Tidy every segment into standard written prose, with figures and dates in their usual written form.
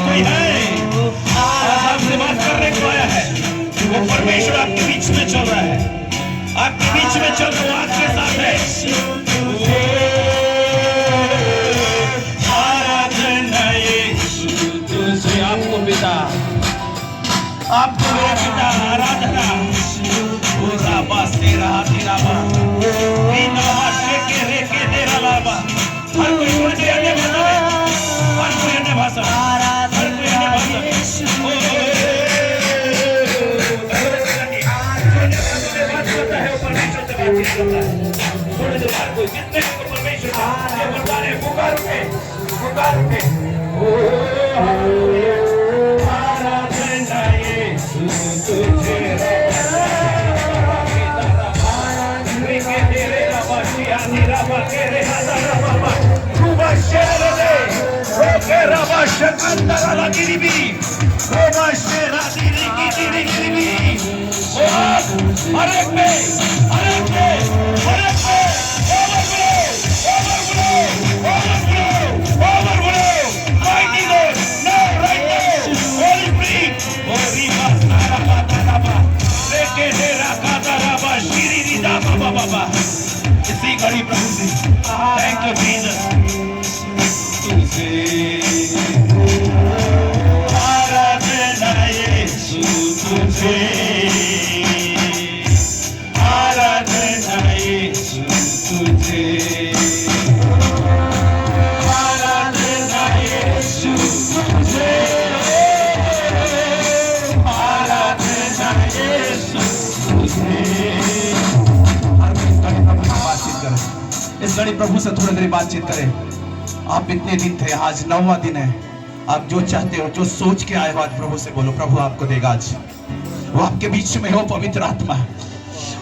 कोई है आज आपसे बात करने को आया है, वो परमेश्वर आपके बीच में चल रहा है, आपके बीच में चल रहा है, आपके साथ है। आराधना यीशु तुझे, आपको पिता, आपको मेरा पिता आराधना। राबा से रहा तेरा बा बीनावा शेके रेके तेरा लाबा। हर कोई बोलते अन्य भाषा में, हर कोई अन्य भाषा, हर कोई अन्य भाषा। बात करता है वो परमेश्वर से बातचीत करता है। थोड़े देर बाद कोई जितने को परमेश्वर का ये बता रहे पुकार उठे, पुकार उठे। आराधना यीशु तुझे इसी घड़ी प्रभु जी, थैंक यू जीसस। तुझे आराधना यीशु तुझे, आराधना यीशु तुझे, आराधना यीशु तुझे, आराधना यीशु तुझे। इस घड़ी प्रभु से थोड़ी देर बातचीत करें। आप इतने दिन थे, आज 9वां दिन है। आप जो चाहते हो, जो सोच के आए हो, आज प्रभु से बोलो, प्रभु आपको देगा। आज वो आपके बीच में हो, पवित्र आत्मा,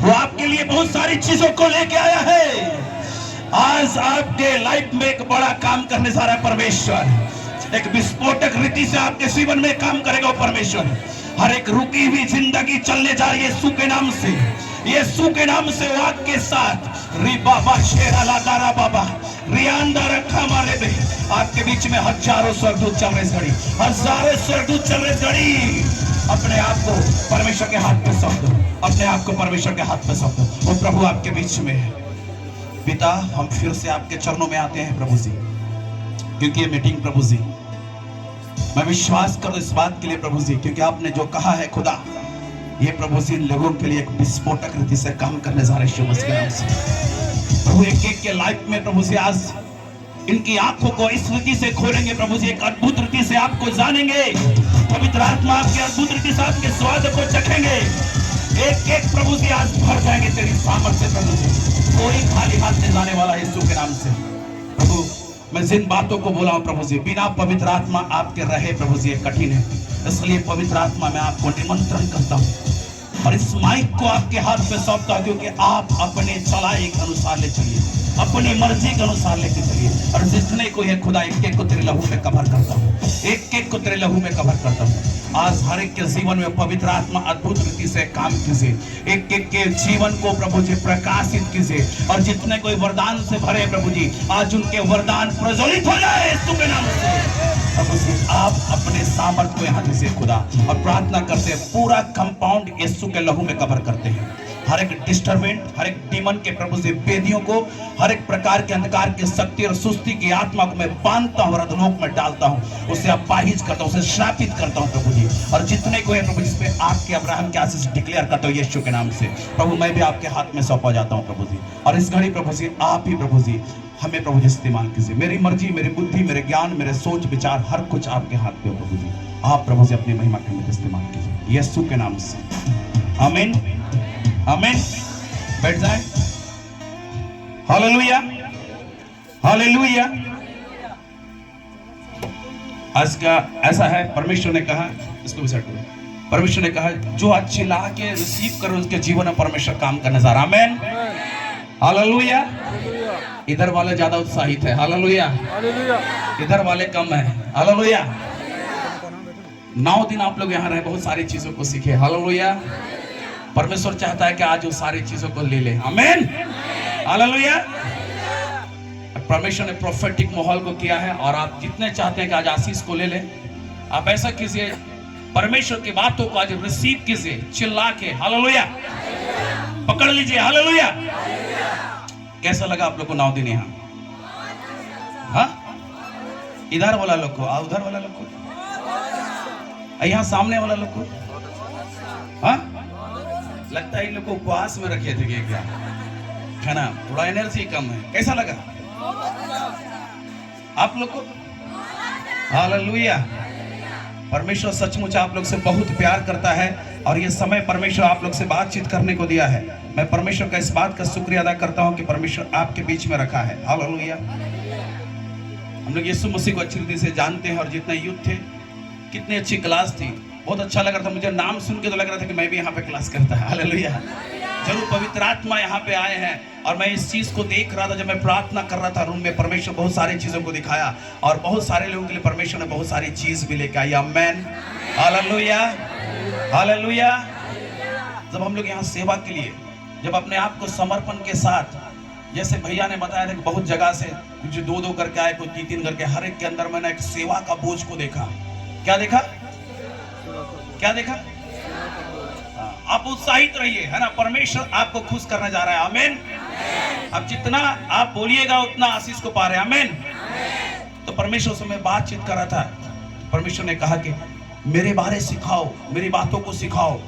वो आपके लिए बहुत सारी चीजों को लेके आया है। आज आपके लाइफ में एक बड़ा काम करने जा रहा है परमेश्वर। एक विस्फोटक रीति से आपके जीवन में काम करेगा वो परमेश्वर। हर एक रुकी हुई जिंदगी चलने जा रही है यीशु के नाम से, यीशु के नाम से। वो आपके साथ री बाबा शेरा लादारा बाबा रियांदा रखा मारे बे। आपके बीच में हजारों स्वर्गदूत चल रहे घड़ी, हजारों स्वर्गदूत चल रहे घड़ी। अपने आप को परमेश्वर के हाथ में सौंप दो, अपने आप को परमेश्वर के हाथ में सौंप दो। वो प्रभु आपके बीच में है। पिता, हम फिर से आपके चरणों में आते हैं प्रभु जी, क्योंकि ये मीटिंग प्रभु जी, मैं विश्वास करूं इस बात के लिए प्रभु जी, क्योंकि आपने जो कहा है खुदा, ये प्रभु जी इन लोगों के लिए एक विस्फोटक रीति से काम करने जा रहे हैं यीशु मसीह के नाम से। प्रभु एक एक के लाइफ में प्रभु जी आज इनकी आंखों को इस रीति से खोलेंगे प्रभु जी, एक अद्भुत रीति से आपको जानेंगे। पवित्र आत्मा आपके अद्भुत रीति से आपके स्वाद को चखेंगे। एक एक प्रभु जी आज भर जाएंगे तेरी सामर्थ्य प्रभु जी। कोई खाली हाथ नहीं जाने वाला यीशु के नाम से। प्रभु मैं जिन बातों को बोला हूं प्रभु जी, बिना पवित्र आत्मा आपके रहे प्रभु जी कठिन है। इसलिए पवित्र आत्मा मैं आपको निमंत्रण करता हूं और इस माइक को आपके हाथ में सौंपता हूं, क्योंकि आप अपने चलाई के अनुसार ले चलिए, अपनी मर्जी के अनुसार लेके चलिए। और जितने को ये खुदा एक एक को तेरे लहू में कवर करता हूं, एक एक को तेरे लहू में कवर करता हूं। आज हर एक के जीवन में पवित्र आत्मा अद्भुत रीति से काम कीजिए, एक एक के जीवन को प्रभु जी प्रकाशित कीजिए। और जितने कोई वरदान से भरे प्रभु जी, आज उनके वरदान प्रज्वलित हो जाए यीशु के नाम से। प्रभु जी आप अपने सामर्थ्य को यहाँ दीजिए खुदा, और प्रार्थना करते हैं पूरा कंपाउंड यीशु के लहू में कवर करते हैं। हर एक डिस्टर्बेंट, हर एक डीमन के प्रभु से वेदियों को, हर एक प्रकार के अंधकार की शक्ति और सुस्ती की आत्मा को मैं बांधता हूँ और अधोलोक में डालता हूँ, उसे अपाहिज करता हूँ, उसे श्रापित करता हूँ प्रभु जी। और जितने को है प्रभु जिसपे आपके अब्राहम के आशीष डिक्लेयर करता हूँ यीशु के नाम से। प्रभु मैं भी आपके हाथ में सौंपा जाता हूँ प्रभु जी। और इस घड़ी प्रभु जी आप ही प्रभु जी हमें प्रभु जी इस्तेमाल कीजिए। मेरी मर्जी, मेरी बुद्धि, मेरे ज्ञान, मेरे सोच विचार, हर कुछ आपके हाथ में हो प्रभु जी। आप प्रभु जी अपनी महिमा के लिए इस्तेमाल कीजिए यीशु के नाम से, आमीन आमीन। बैठ जाए। Hallelujah hallelujah. आज का ऐसा है, परमेश्वर ने कहा, इसको भी सेट करो, परमेश्वर ने कहा जो अच्छी ला के रिसीव करो उसके जीवन में परमेश्वर काम करने जा रहा है। आमीन हालेलुया। इधर वाले ज्यादा उत्साहित है, हालेलुया, इधर वाले कम है, हालेलुया। 9 दिन आप लोग यहाँ रहे, बहुत सारी चीजों को सीखे, हालेलुया। परमेश्वर चाहता है कि आज वो सारी चीजों को ले ले, आमीन हालेलुया। परमेश्वर ने प्रोफेटिक माहौल को किया है, और आप जितने चाहते हैं कि आज आशीष को ले ले, आप ऐसा कीजिए, परमेश्वर की बातों को आज रिसीव कीजिए चिल्ला के, हालेलुया। पकड़ लीजिए, हालेलुया। कैसा लगा आप लोग को 9 दिन यहाँ? हाँ, इधर वाला लोग को, उधर वाला लोग को, यहाँ सामने वाला लोग को, हाँ लगता है इन लोग को उपवास में रखे थे क्या है ना, थोड़ा एनर्जी कम है। कैसा लगा आप लोग को? हालेलुया। परमेश्वर सचमुच आप लोग से बहुत प्यार करता है और ये समय परमेश्वर आप लोग से बातचीत करने को दिया है। मैं परमेश्वर का इस बात का शुक्रिया अदा करता हूं कि परमेश्वर आपके बीच में रखा है। हालेलुया। हम लोग यीशु मसीह को अच्छी रीति से जानते हैं और जितने यूथ थे, कितनी अच्छी क्लास थी, बहुत अच्छा लग रहा था। मुझे नाम सुन के तो लग रहा था कि मैं भी यहाँ पे क्लास करता है। हालेलुया। जरूर पवित्र आत्मा यहाँ पे आए हैं और मैं इस चीज को देख रहा था जब मैं प्रार्थना कर रहा था रूम में। परमेश्वर बहुत सारी चीजों को दिखाया और बहुत सारे लोगों के लिए परमेश्वर ने बहुत सारी चीज भी लेकर आई। आमेन, हालेलुया, हालेलुया। जब हम लोग यहाँ सेवा के लिए, जब अपने आप को समर्पण के साथ, जैसे भैया ने बताया था कि बहुत जगह से जो 2-2 करके आए, कोई 3-3 करके, हर एक के अंदर मैंने एक सेवा का बोझ को देखा। क्या देखा? क्या देखा? आप उत्साहित रहिए, है ना। परमेश्वर आपको खुश करने जा रहा है। आमीन। अब जितना आप बोलिएगा उतना आशीष को पा रहे हैं। आमीन। तो परमेश्वर से मैं बातचीत कर रहा था, परमेश्वर ने कहा कि मेरे बारे सिखाओ, मेरी बातों को सिखाओ।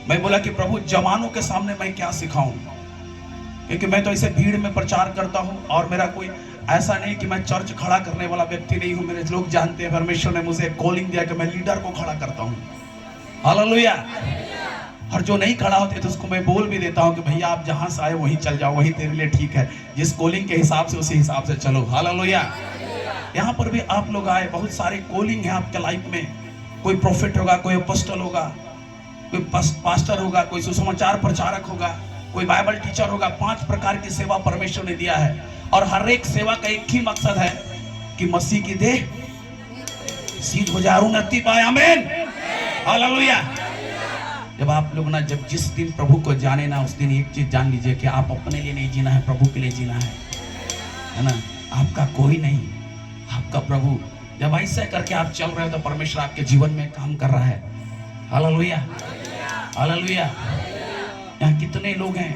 मैं बोला कि प्रभु जवानों के सामने मैं क्या सिखाऊं, क्योंकि मैं तो ऐसे भीड़ में प्रचार करता हूं और मेरा कोई ऐसा नहीं कि मैं चर्च खड़ा करने वाला व्यक्ति नहीं हूं। मेरे लोग जानते हैं परमेश्वर ने मुझे कॉलिंग दिया कि मैं लीडर को खड़ा करता हूं। हालेलुया। और जो नहीं खड़ा होते तो उसको मैं बोल भी देता हूं कि भैया आप जहां से आए वहीं चल जाओ, वहीं तेरे लिए ठीक है। जिस कॉलिंग के हिसाब से उसी हिसाब से चलो। हालेलुया। यहाँ पर भी आप लोग आए, बहुत सारे कॉलिंग है आपके लाइफ में। कोई प्रोफेट होगा, कोई अपोस्टल होगा, कोई पास्टर होगा, कोई सुसमाचार प्रचारक होगा, कोई बाइबल टीचर होगा। 5 प्रकार की सेवा परमेश्वर ने दिया है और हर एक सेवा का एक ही मकसद है कि मसीह की देह सीध हो जाए, उन्नति पाए। आमीन, हालेलुया। जब आप लोग ना, जब जिस दिन प्रभु को जाने ना, उस दिन एक चीज जान लीजिए कि आप अपने लिए नहीं जीना है, प्रभु के लिए जीना है ना। आपका कोई नहीं, आपका प्रभु। जब ऐसा करके आप चल रहे हो तो परमेश्वर आपके जीवन में काम कर रहा है। Hallelujah, hallelujah. यहाँ कितने लोग हैं,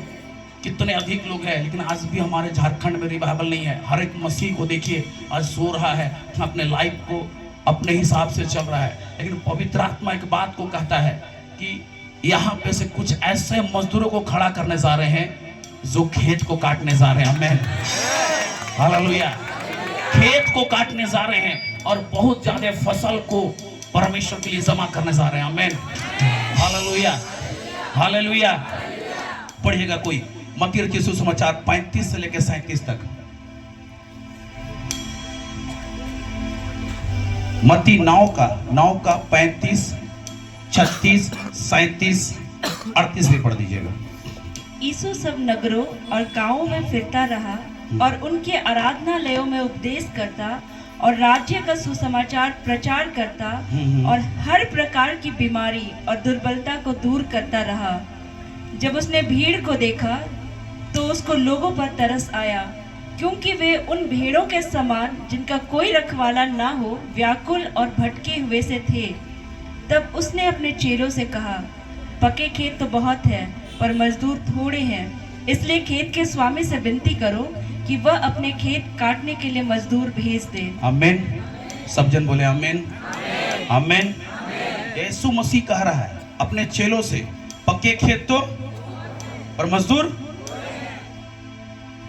कितने अधिक लोग हैं, लेकिन आज भी हमारे झारखंड में रिवाइवल नहीं है। हर एक मसीह को देखिए आज सो रहा है, अपने लाइफ को अपने हिसाब से चल रहा है। लेकिन पवित्र आत्मा एक बात को कहता है कि यहाँ पे से कुछ ऐसे मजदूरों को खड़ा करने जा रहे हैं जो खेत को काटने जा रहे हैं। आमीन, हालेलुया। खेत को काटने जा रहे हैं और बहुत ज्यादा फसल को परमेश्वर के लिए जमा करने जा रहे हैं। आमीन, हालेलुया, हालेलुया। पढ़िएगा कोई मत्ती रचित सुसमाचार 35 से लेकर 37 तक। मत्ती 9 का 35, 36, 37, 38 भी पढ़ दीजिएगा। यीशु सब नगरों और गांवों में फिरता रहा और उनके आराधनालयों में उपदेश करता और राज्य का सुसमाचार प्रचार करता और हर प्रकार की बीमारी और दुर्बलता को दूर करता रहा। जब उसने भीड़ को देखा तो उसको लोगों पर तरस आया, क्योंकि वे उन भेड़ों के समान जिनका कोई रखवाला ना हो व्याकुल और भटके हुए से थे। तब उसने अपने चेलों से कहा, पके खेत तो बहुत है पर मजदूर थोड़े हैं, इसलिए खेत के स्वामी से विनती करो कि वह अपने खेत काटने के लिए मजदूर भेज दे। आमीन। सब जन बोले आमीन, आमीन। यीशु मसीह कह रहा है अपने चेलों से, पक्के खेत तो और मजदूर,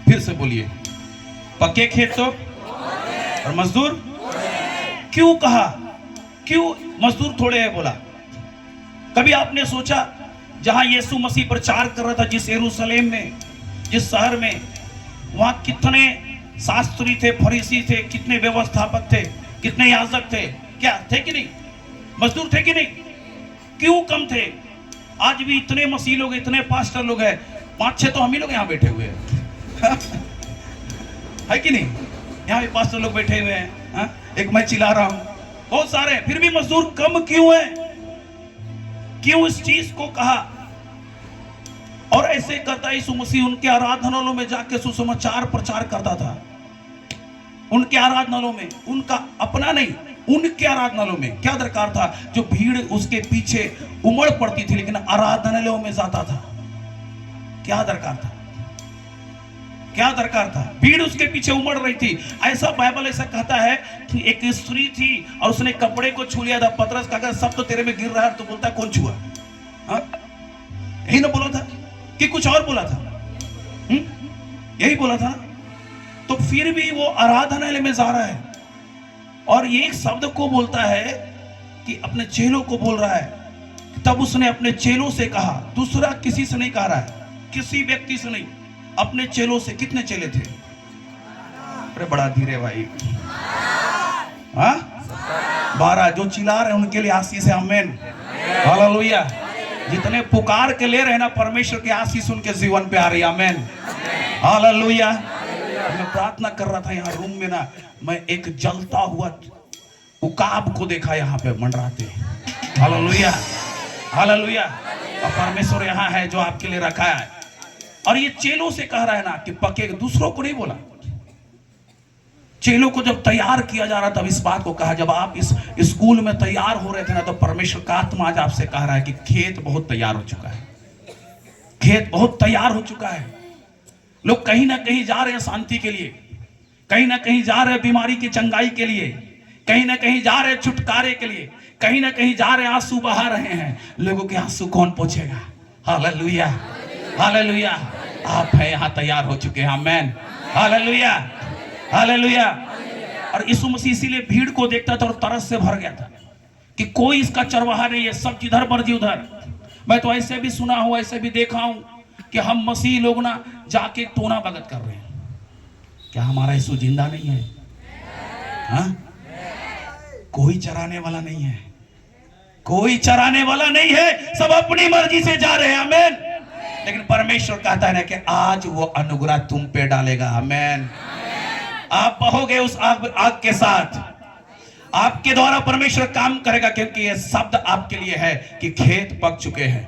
फिर से बोलिए, पक्के खेत तो और मजदूर। क्यों कहा, क्यों मजदूर थोड़े हैं बोला? कभी आपने सोचा जहां यीशु मसीह प्रचार कर रहा था, जिस यरूशलेम में, जिस शहर में, वहां कितने शास्त्री थे, फरीसी थे, कितने व्यवस्थापक थे, कितने याजक थे? क्या थे कि नहीं? मजदूर थे कि नहीं? क्यों कम थे? आज भी इतने मसीह लोग, इतने पास्टर लोग हैं, 5-6 तो हम ही लोग यहाँ बैठे हुए हैं है कि नहीं? यहाँ भी पास्टर लोग बैठे हुए हैं। हा? एक मैं चिल्ला रहा हूँ, बहुत सारे, फिर भी मजदूर कम क्यों है? क्यों इस चीज को कहा? और ऐसे करता यीशु मसीह उनके आराधनालयों में जाके सुसमाचार प्रचार करता था। उनके आराधनालयों में, उनका अपना नहीं, उनके आराधनालयों में क्या दरकार था? जो भीड़ उसके पीछे उमड़ पड़ती थी, लेकिन आराधनालयों में जाता था। क्या दरकार था? क्या दरकार था? भीड़ उसके पीछे उमड़ रही थी। ऐसा बाइबल ऐसा कहता है कि एक स्त्री थी और उसने कपड़े को छू लिया था। पतरस का सब तो तेरे में गिर रहा है, तो बोलता कौन छुआ? यही ना बोला था कि कुछ और बोला था? यही बोला था। तो फिर भी वो आराधनालय में जा रहा है और ये एक शब्द को बोलता है कि अपने चेलों को बोल रहा है। तब उसने अपने चेलों से कहा, दूसरा किसी से नहीं कह रहा है, किसी व्यक्ति से नहीं, अपने चेलों से। कितने चेले थे? अरे बड़ा धीरे भाई। 12। जो चिल्ला रहे हैं उनके लिए आशीष है। आमीन, हालेलुया। जितने पुकार के ले रहे हैं ना, परमेश्वर की आशीष उनके जीवन पे आ रही है। आमीन, हालेलुया। मैं प्रार्थना कर रहा था यहाँ रूम में ना, मैं एक जलता हुआ उकाब को देखा यहाँ पे मंडराते। Hallelujah, hallelujah. और परमेश्वर यहाँ है जो आपके लिए रखा है। और ये चेलों से कह रहा है ना कि पके, दूसरों को नहीं बोला। चेलों को जब तैयार किया जा रहा तब इस बात को कहा। जब आप इस स्कूल में तैयार हो रहे थे ना, तो परमेश्वर का आत्मा आज आपसे कह रहा है कि खेत बहुत तैयार हो चुका है। खेत बहुत तैयार हो चुका है। लोग कहीं ना कहीं जा रहे हैं शांति के लिए, कहीं ना कहीं जा रहे हैं बीमारी की चंगाई के लिए, कहीं ना कहीं जा रहे हैं छुटकारे के लिए, कहीं ना कहीं जा रहे हैं आंसू बहा रहे हैं। लोगों के आंसू कौन पोंछेगा? Hallelujah, hallelujah. आप है यहाँ तैयार हो चुके हैं। आमीन, हालेलुया, हालेलुया। और यीशु मसीह इसीलिए भीड़ को देखता था और तरस से भर गया था कि कोई इसका चरवाहा नहीं है, सब जिधर मर्जी उधर। मैं तो ऐसे भी सुना हूं, ऐसे भी देखा हूं कि हम मसीह लोग ना जाके टोना भगत कर रहे हैं। क्या हमारा यीशु जिंदा नहीं है? हाँ? कोई चराने वाला नहीं है, कोई चराने वाला नहीं है, सब अपनी मर्जी से जा रहे हैं। आमीन। लेकिन परमेश्वर कहता है ना कि आज वो अनुग्रह तुम पे डालेगा। आमीन। आप बहोगे उस आग के साथ। आपके द्वारा परमेश्वर काम करेगा, क्योंकि ये शब्द आपके लिए है कि खेत पक चुके हैं।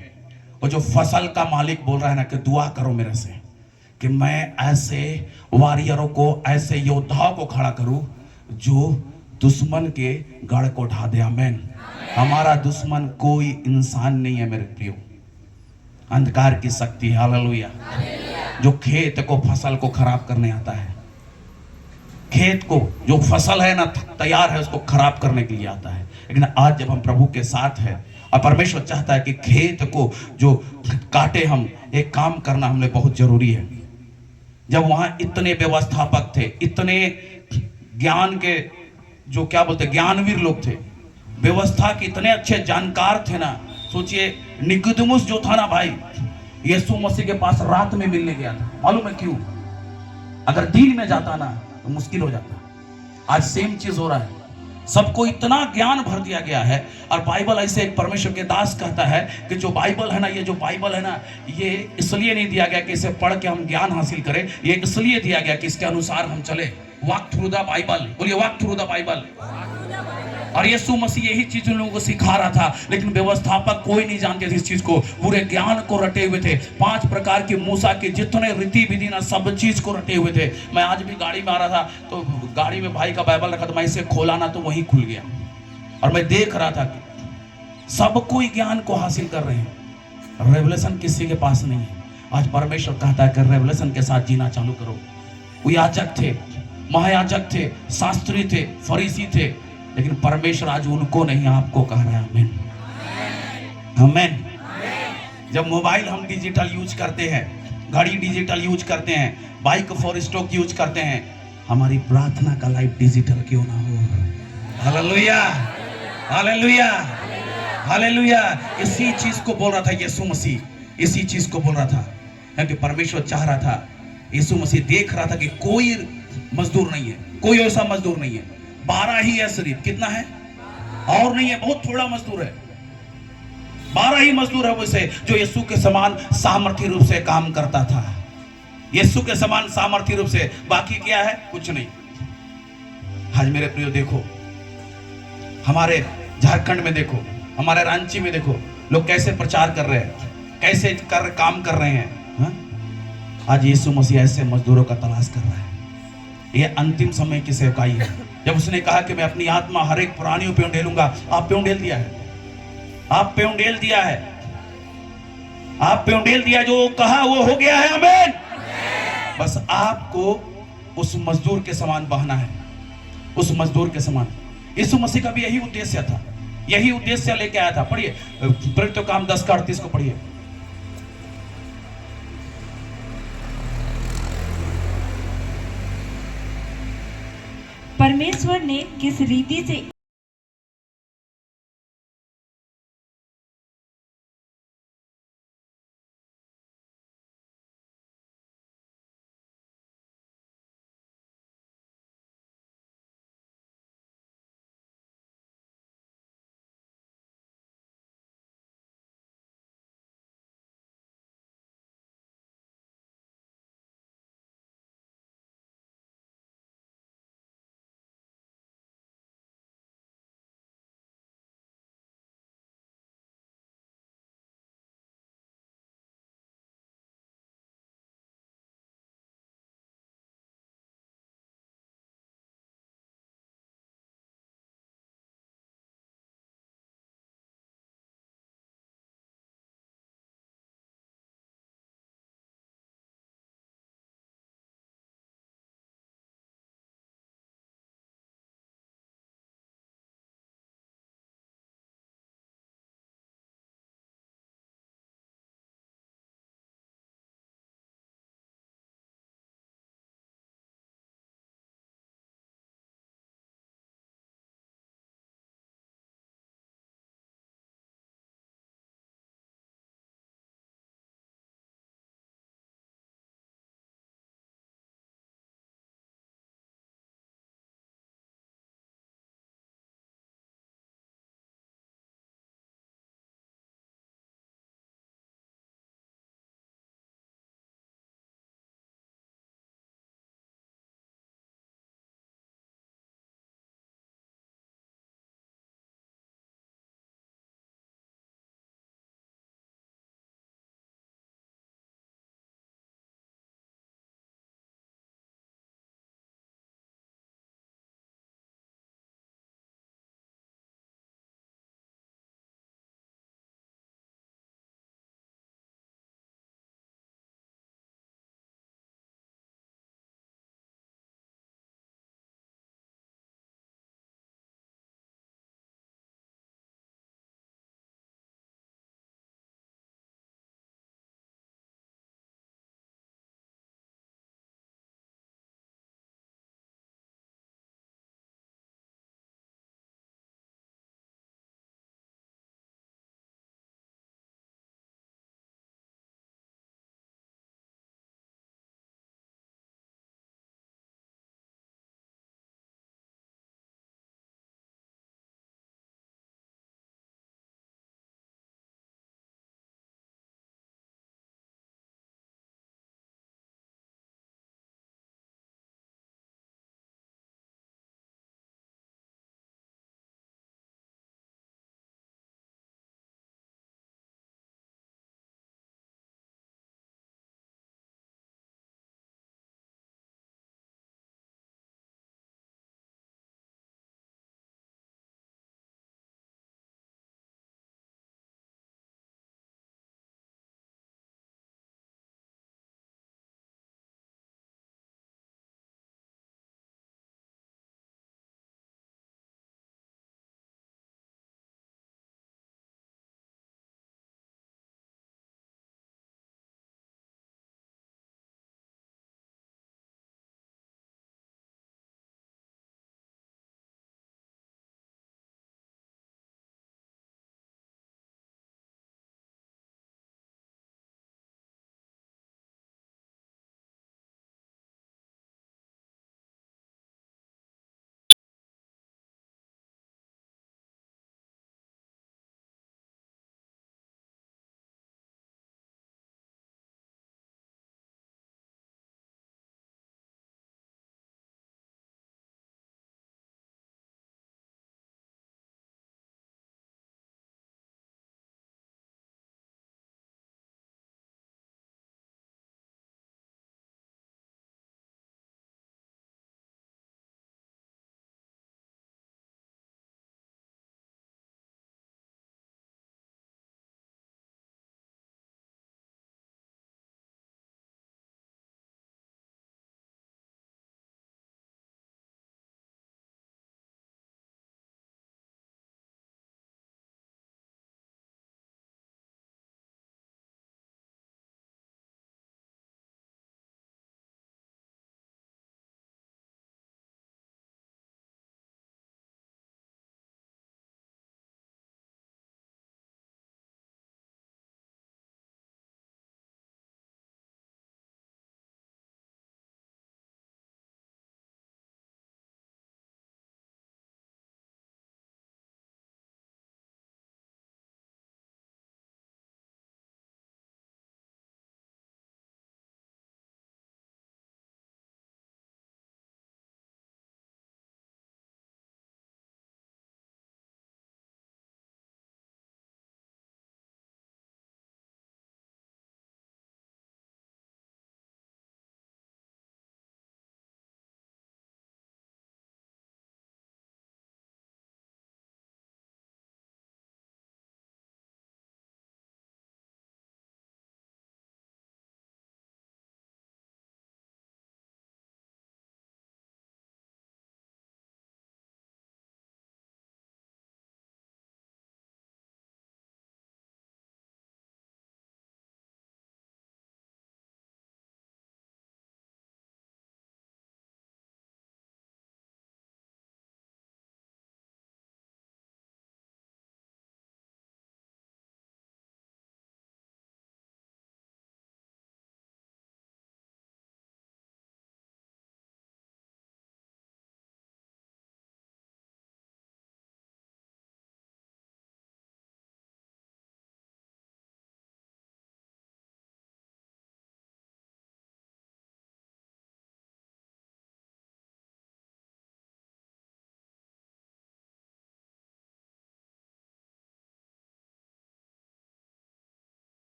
और जो फसल का मालिक बोल रहा है ना कि दुआ करो मेरे से कि मैं ऐसे वॉरियरों को, ऐसे योद्धाओं को खड़ा करूं जो दुश्मन के गढ़ को ढा दे। आमीन। हमारा दुश्मन कोई इंसान नहीं है मेरे प्रियो, अंधकार की शक्ति है। हालेलुया। जो खेत को, फसल को खराब करने आता है, खेत को, जो फसल है ना तैयार है, उसको खराब करने के लिए आता है। लेकिन आज जब हम प्रभु के साथ हैं और परमेश्वर चाहता है कि खेत को जो काटे, हम एक काम करना हमने बहुत जरूरी है। जब वहां इतने व्यवस्थापक थे, इतने ज्ञान के जो क्या बोलते ज्ञानवीर लोग थे, व्यवस्था के इतने अच्छे जानकार थे ना। सोचिए निकोदेमुस जो था ना भाई, यीशु मसीह के पास रात में मिलने गया था। मालूम है क्यों? अगर दिन में जाता ना तो मुश्किल हो जाता। आज सेम चीज हो रहा है, सबको इतना ज्ञान भर दिया गया है। और बाइबल ऐसे एक परमेश्वर के दास कहता है कि जो बाइबल है ना, ये जो बाइबल है ना, ये इसलिए नहीं दिया गया कि इसे पढ़ के हम ज्ञान हासिल करें, ये इसलिए दिया गया कि इसके अनुसार हम चले। वॉक थ्रू द बाइबल, बोलिए वॉक थ्रू द बाइबल। और यीशु मसीह यही चीज उन लोगों को सिखा रहा था, लेकिन व्यवस्थापक कोई नहीं जानते थे इस चीज को। पूरे ज्ञान को रटे हुए थे, 5 प्रकार के मूसा के जितने रीति विधि ना, सब चीज को रटे हुए थे। मैं आज भी गाड़ी में आ रहा था तो गाड़ी में भाई का बाइबल रखा था, मैं इसे खोला ना तो वहीं खुल गया। और मैं देख रहा था कि सब कोई ज्ञान को हासिल कर रहे हैं, रेवलेशन किसी के पास नहीं है। आज परमेश्वर कहता है कि रेवलेशन के साथ जीना चालू करो। वो याजक थे, महायाजक थे, शास्त्री थे, फरीसी थे, लेकिन परमेश्वर आज उनको नहीं आपको कह रहा है। आमीन, आमीन। जब मोबाइल हम डिजिटल यूज करते हैं, घड़ी डिजिटल यूज करते हैं, बाइक फॉर स्टॉक यूज करते हैं, हमारी प्रार्थना का लाइफ डिजिटल क्यों ना हो? Hallelujah, hallelujah, hallelujah. इसी चीज को बोल रहा था यीशु मसीह, इसी चीज को बोल रहा था, क्योंकि परमेश्वर चाह रहा था, यीशु मसीह देख रहा था कि कोई मजदूर नहीं है, कोई ऐसा मजदूर नहीं है। 12 ही है सिर्फ, कितना है? और नहीं है, बहुत थोड़ा मजदूर है। 12 ही मजदूर है वैसे जो यीशु के समान सामर्थ्य रूप से काम करता था। यीशु के समान सामर्थ्य रूप से, बाकी क्या है? कुछ नहीं। आज मेरे प्रियो देखो, हमारे झारखंड में देखो, हमारे रांची में देखो, लोग कैसे प्रचार कर रहे हैं, कैसे काम कर रहे हैं। हा? आज यीशु मसीह ऐसे मजदूरों का तलाश कर रहा है। ये अंतिम समय की सेवकाई है। जब उसने कहा कि मैं अपनी आत्मा हर एक प्राणियों पे उंडेलूंगा, आप पे उंडेल दिया है, आप पे उंडेल दिया है, आप पे उंडेल दिया। जो कहा वो हो गया है, आमीन। बस आपको उस मजदूर के समान बहना है, उस मजदूर के समान। यीशु मसीह का भी यही उद्देश्य था, यही उद्देश्य लेके आया था। पढ़िए प्रेरितों काम 10:38 को पढ़िए। परमेश्वर ने किस रीति से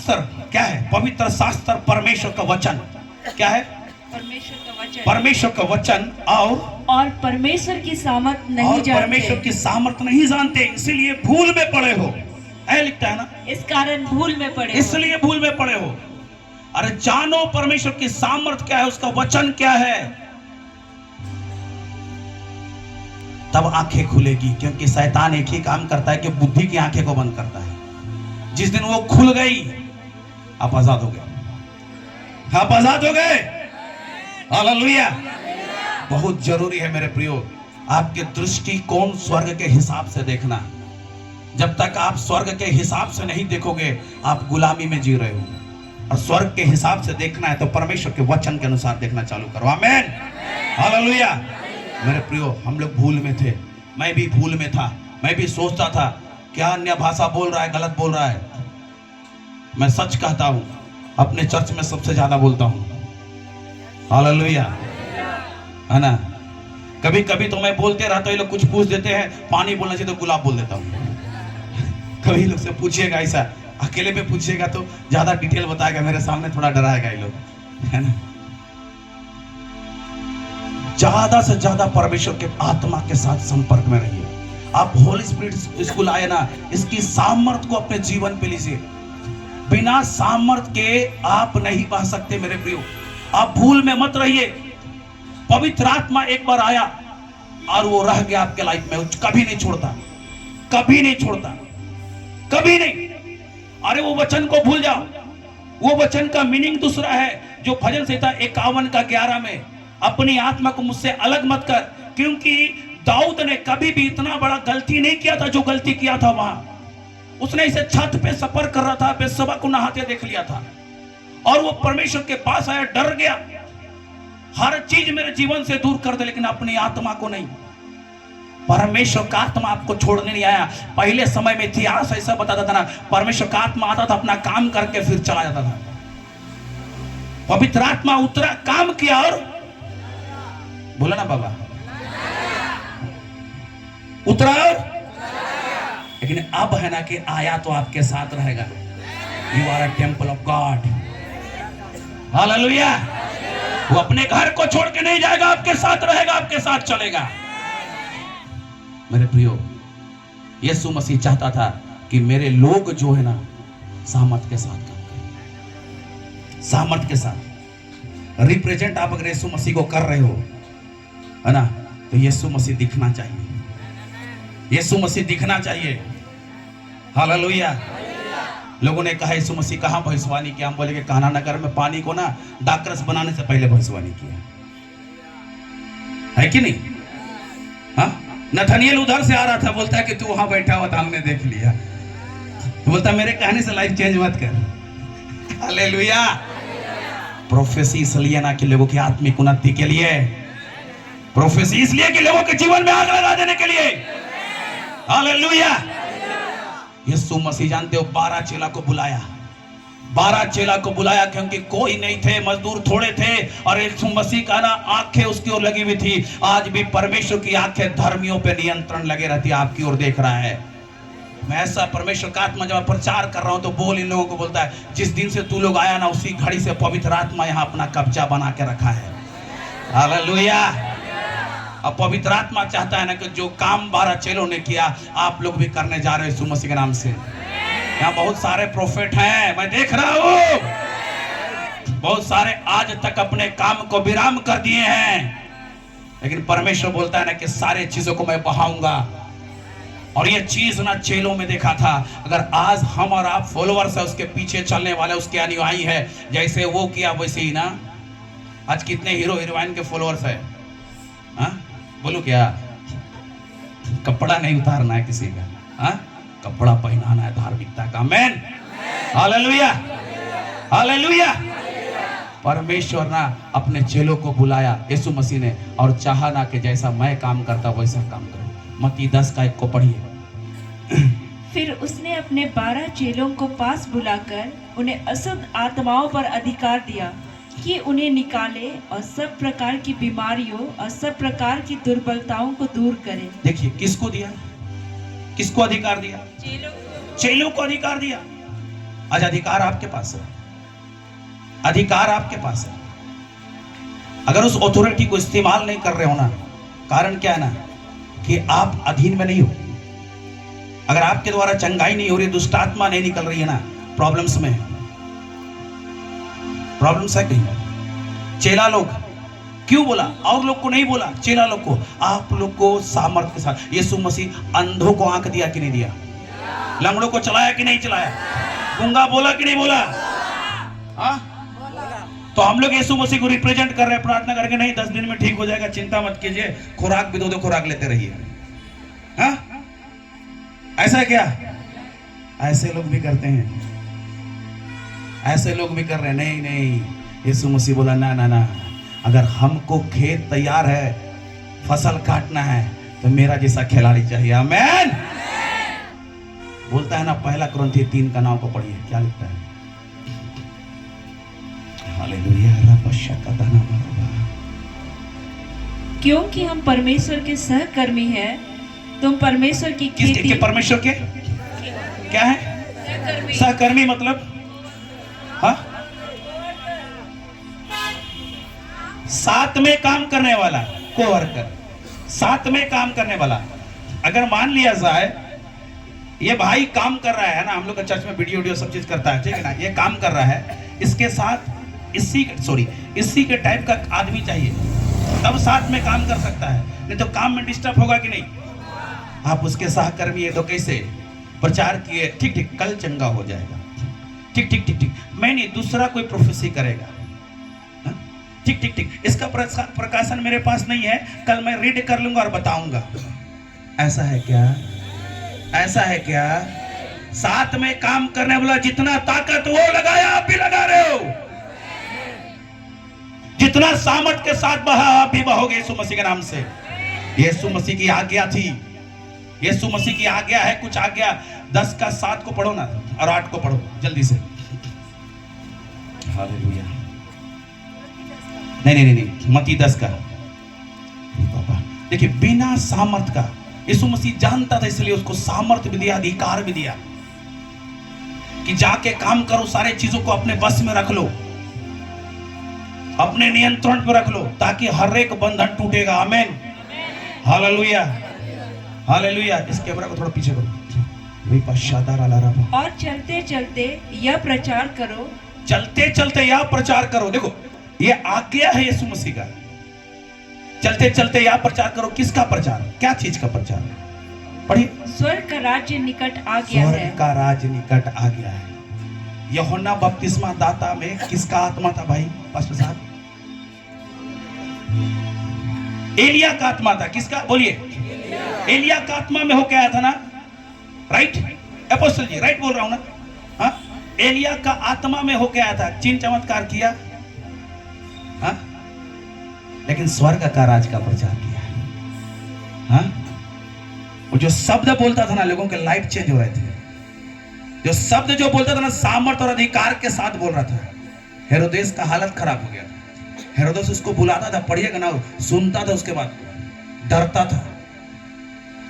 शास्त्र क्या है? पवित्र शास्त्र परमेश्वर का वचन। क्या है? परमेश्वर का वचन। परमेश्वर का वचन और परमेश्वर की सामर्थ नहीं और जानते। परमेश्वर की सामर्थ नहीं जानते, इसीलिए भूल में पड़े हो। ऐ लिखता है ना, इस कारण भूल में पड़े हो। इसलिए भूल में पड़े हो। अरे जानो परमेश्वर की सामर्थ क्या है, उसका वचन क्या है, तब आंखें खुलेगी। क्योंकि शैतान एक ही काम करता है कि बुद्धि की आंखें को बंद करता है। जिस दिन वो खुल गई, आप आजाद हो गए, आप आजाद हो गए। हालेलुया। बहुत जरूरी है मेरे प्रियो, आपके दृष्टिकोण स्वर्ग के हिसाब से देखना। जब तक आप स्वर्ग के हिसाब से नहीं देखोगे, आप गुलामी में जी रहे हो। और स्वर्ग के हिसाब से देखना है तो परमेश्वर के वचन के अनुसार देखना चालू करो। आमीन, हालेलुया। मेरे प्रियो, हम लोग भूल में थे, मैं भी भूल में था। मैं भी सोचता था क्या अन्य भाषा बोल रहा है, गलत बोल रहा है। मैं सच कहता हूं, अपने चर्च में सबसे ज्यादा बोलता हूं। हालेलुया, है ना। कभी कभी तो मैं बोलते रहता हूं, ये लोग कुछ पूछ देते हैं, पानी बोलना चाहिए तो गुलाब बोल देता हूं। कभी लोग से पूछिएगा, ऐसा अकेले में पूछिएगा तो ज्यादा डिटेल बताएगा, मेरे सामने थोड़ा डराएगा ये लोग, है ना। ज्यादा से ज्यादा परमेश्वर के आत्मा के साथ संपर्क में रहिए। आप होली स्पिरिट स्कूल आए ना, इसकी सामर्थ को अपने जीवन पे लीजिए। बिना सामर्थ के आप नहीं बह सकते मेरे प्रियो। आप भूल में मत रहिए। पवित्र आत्मा एक बार आया और वो रह गया आपके लाइफ में, कभी नहीं छोड़ता, कभी नहीं छोड़ता, कभी नहीं। अरे वो वचन को भूल जाओ। वो वचन का मीनिंग दूसरा है, जो भजन संहिता 51:11 में, अपनी आत्मा को मुझसे अलग मत कर। क्योंकि दाऊद ने कभी भी इतना बड़ा गलती नहीं किया था जो गलती किया था वहां। उसने इसे छत पे सफर कर रहा था, बेसबा को नहाते देख लिया था और वो परमेश्वर के पास आया, डर गया। हर चीज मेरे जीवन से दूर कर दे, लेकिन अपनी आत्मा को नहीं। परमेश्वर का आत्मा आपको छोड़ने नहीं आया। पहले समय में इतिहास ऐसा बताता था ना, परमेश्वर का आत्मा आता था, अपना काम करके फिर चला जाता था। पवित्र आत्मा उतरा, काम किया और बोला ना बाबा, उतरा और, लेकिन अब है ना कि आया तो आपके साथ रहेगा। You are a temple of God. Hallelujah. वो अपने घर को छोड़ के नहीं जाएगा, आपके साथ रहेगा, आपके साथ चलेगा। मेरे प्रियो, यीशु मसीह चाहता था कि मेरे लोग जो है ना, सामर्थ के साथ काम करें, सामर्थ के साथ। रिप्रेजेंट आप अगर यीशु मसीह को कर रहे हो, है ना, तो यीशु मसीह दिखना चाहिए, यीशु मसीह दिखना चाहिए। हालेलुया। लोगों ने कहा यीशु मसीह कहाँ भविष्यवाणी किया? हम बोले कि कान्हा नगर में पानी को ना दाखरस बनाने से पहले भविष्यवाणी किया है कि नहीं? हाँ, नथनिएल उधर से आ रहा था, बोलता है कि तू वहां बैठा हुआ था, हमने देख लिया। तो बोलता मेरे कहने से लाइफ चेंज मत कर। हालेलुया। प्रोफेसी इसलिए ना कि लोगों की आत्मिक उन्नति के लिए, प्रोफेसी इसलिए कि लोगों के जीवन में आग लगा देने के लिए। हालेलुया। यीशु मसीह जानते हो 12 चेला को बुलाया, 12 चेला को बुलाया क्योंकि कोई नहीं थे, मजदूर थोड़े थे और यीशु मसीह का ना आंखें उसकी ओर लगी हुई थी। आज भी परमेश्वर की आंखें धर्मियों पे नियंत्रण लगे रहती है, आपकी ओर देख रहा है। मैं ऐसा परमेश्वर का आत्मा जब प्रचार कर रहा हूं तो बोल इन लोगों को बोलता है, जिस दिन से तू लोग आया ना, उसी घड़ी से पवित्र आत्मा यहाँ अपना कब्जा बना के रखा है। हालेलुया। अब पवित्र आत्मा चाहता है ना कि जो काम 12 चेलों ने किया, आप लोग भी करने जा रहे हैं यीशु मसीह के नाम से। यहाँ बहुत सारे प्रोफेट हैं, मैं देख रहा हूँ, बहुत सारे आज तक अपने काम को विराम कर दिए हैं, लेकिन परमेश्वर बोलता है ना कि सारे चीजों को मैं बहाऊंगा। और ये चीज ना चेलों में देखा था। अगर आज हम और आप फॉलोअर्स है, उसके पीछे चलने वाले, उसके अनुयायी है, जैसे वो किया वैसे ही ना। आज कितने हीरो हीरोइन के फॉलोअर्स है? हाँ बोलो, क्या कपड़ा नहीं उतारना है किसी का, हाँ कपड़ा पहनाना है धार्मिकता का। आमीन, हालेलुया, हालेलुया। परमेश्वर ना अपने चेलों को बुलाया यीशु मसीह ने, और चाहा ना कि जैसा मैं काम करता वैसा काम करो। मत्ती 10:1 को पढ़िए। फिर उसने अपने 12 चेलों को पास बुलाकर उन्हें अशुद्ध आत्माओं पर अधिकार दिया कि उन्हें निकाले और सब प्रकार की बीमारियों और सब प्रकार की दुर्बलताओं को दूर करे। देखिए किसको दिया, किसको अधिकार दिया? चेलों को अधिकार दिया। आज अधिकार आपके पास है, अधिकार आपके पास है। अगर उस अथॉरिटी को इस्तेमाल नहीं कर रहे हो ना, कारण क्या है ना कि आप अधीन में नहीं हो। अगर आपके द्वारा चंगाई नहीं हो रही, दुष्ट आत्मा नहीं निकल रही है ना, प्रॉब्लम्स में है, प्रॉब्लम्स है कहीं। चेला लोग क्यों बोला, और लोग को नहीं बोला, चेला लोग को, आप लोग को सामर्थ के साथ। यीशु मसीह अंधों को आंख दिया कि नहीं दिया, लंगड़ों को चलाया कि नहीं चलाया, गूंगा बोला कि नहीं बोला, हाँ? तो हम लोग यीशु मसीह को रिप्रेजेंट कर रहे हैं, प्रार्थना करके नहीं 10 दिन में ठीक हो जाएगा, चिंता मत कीजिए, खुराक भी दो खुराक लेते रहिए, हाँ? ऐसा क्या? ऐसे लोग भी करते हैं, ऐसे लोग भी कर रहे हैं। नहीं नहीं, यीशु मसीह बोला ना ना ना, अगर हमको खेत तैयार है, फसल काटना है, तो मेरा जैसा खिलाड़ी चाहिए। आमेन। बोलता है ना, पहला कुरिन्थियों 3 का नाम को पढ़िए, क्या लिखता है? हालेलुया। क्योंकि हम परमेश्वर के सहकर्मी हैं, तुम परमेश्वर की खेती। परमेश्वर के क्या है? सहकर्मी मतलब, हाँ, साथ में काम करने वाला, कोवर्कर, साथ में काम करने वाला। अगर मान लिया जाए ये भाई काम कर रहा है ना, हम लोग का चर्च में वीडियो सब चीज करता है, ठीक है ना, ये काम कर रहा है, इसके साथ इसी के टाइप का आदमी चाहिए, तब साथ में काम कर सकता है, नहीं तो काम में डिस्टर्ब होगा कि नहीं। आप उसके सहकर्मी है तो कैसे प्रचार किए, ठीक ठीक, कल चंगा हो जाएगा, ठीक ठीक ठीक ठीक, मैं नहीं, दूसरा कोई प्रोफेसी करेगा, ठीक ठीक ठीक, इसका प्रकाशन मेरे पास नहीं है, कल मैं रीड कर लूंगा और बताऊंगा। ऐसा है क्या? ऐसा है क्या? साथ में काम करने वाला जितना ताकत वो लगाया, आप भी लगा रहे हो, जितना सामर्थ के साथ बहा आप भी बहोगे यीशु मसीह के नाम से। यीशु मसीह की आज्ञा थी, यीशु मसीह की आज्ञा है, कुछ आज्ञा 10 का 7 को पढ़ो ना, और 8 को पढ़ो जल्दी से। हालेलुया। नहीं, मत्ती 10 का। पापा देखिए, बिना सामर्थ का यीशु मसीह जानता था, इसलिए उसको सामर्थ भी दिया, अधिकार भी दिया कि जाके काम करो, सारे चीजों को अपने बस में रख लो, अपने नियंत्रण पर रख लो, ताकि हर एक बंधन टूटेगा। आमीन। Hallelujah, hallelujah. इस कैमरा को थोड़ा पीछे करो। और चलते चलते यह प्रचार करो, चलते चलते यह प्रचार करो। देखो, ये आज्ञा है यीशु मसीह का, चलते चलते यह प्रचार करो। किसका प्रचार? क्या चीज का प्रचार? पढ़िए। स्वर्ग का राज्य निकट आ गया है। स्वर्ग का राज्य निकट आ गया है। यूहन्ना बपतिस्मा दाता में किसका आत्मा था भाई पास्टर साहब? एलिया का आत्मा था। किसका? बोलिए। एलिया का आत्मा में हो के आया था ना, राइट अपोस्टल जी, राइट बोल रहा हूं ना? हाँ, एलिया का आत्मा में हो के आया था, चिन्ह चमत्कार किया, हाँ, लेकिन स्वर्ग का राज का प्रचार किया, हाँ। वो जो शब्द बोलता था ना, लोगों के लाइफ चेंज हो रहे थे। जो शब्द जो बोलता था ना, सामर्थ और अधिकार के साथ बोल रहा था। हेरोदेस का हालत खराब हो गया था। हेरोदेस उसको बुलाता था, पढ़िएगा ना, सुनता था, उसके बाद डरता था।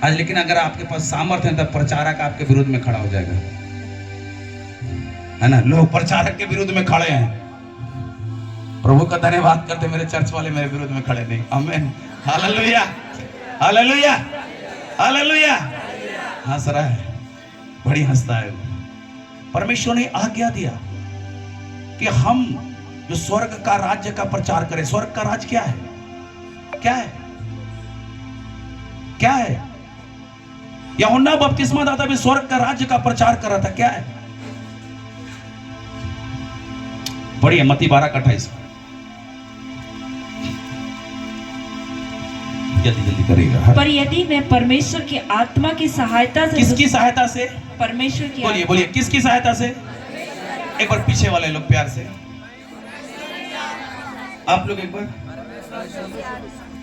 आज लेकिन अगर आपके पास सामर्थ है, तब प्रचारक आपके विरुद्ध में खड़ा हो जाएगा, है ना। लोग प्रचारक के विरुद्ध में खड़े हैं, प्रभु का धन्यवाद करते, मेरे चर्च वाले मेरे विरुद्ध में खड़े नहीं। आमीन। Hallelujah, hallelujah, hallelujah. हंस रहा है, बड़ी हंसता है। परमेश्वर ने आज्ञा दिया कि हम जो स्वर्ग का राज्य का प्रचार करें। स्वर्ग का राज्य क्या है? क्या है? क्या है? यूहन्ना बपतिस्मा दाता भी स्वर्ग का राज्य का प्रचार कर रहा था। क्या है? बढ़िया, मत्ती 12 का 28। जल्दी जल्दी करेगा। पर यदि मैं परमेश्वर की आत्मा की सहायता से। किसकी सहायता से? परमेश्वर की। बोलिए बोलिए, किसकी सहायता से? एक बार पीछे वाले लोग प्यार से, आप लोग एक बार।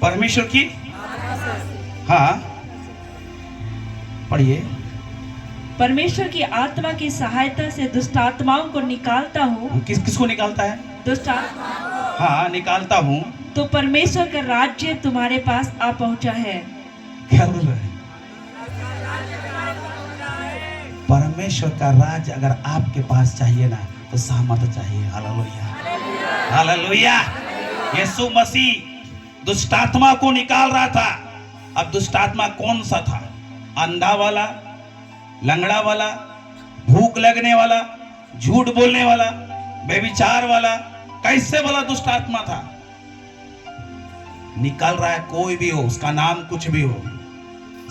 परमेश्वर की, हाँ पढ़िए। परमेश्वर की आत्मा की सहायता से दुष्ट आत्माओं को निकालता हूँ। किसको निकालता है? दुष्ट आत्मा। हाँ, निकालता हूँ। तो परमेश्वर का राज्य तुम्हारे पास आ पहुंचा है। क्या बोल रहा है? परमेश्वर का राज अगर आपके पास चाहिए ना तो सामर्थ चाहिए। Hallelujah, hallelujah. यीशु मसीह दुष्टात्मा को निकाल रहा था। अब दुष्टात्मा कौन सा था? अंधा वाला, लंगड़ा वाला, भूख लगने वाला, झूठ बोलने वाला, व्यभिचार वाला, कैसे वाला दुष्टात्मा था? निकल रहा है कोई भी हो, उसका नाम कुछ भी हो,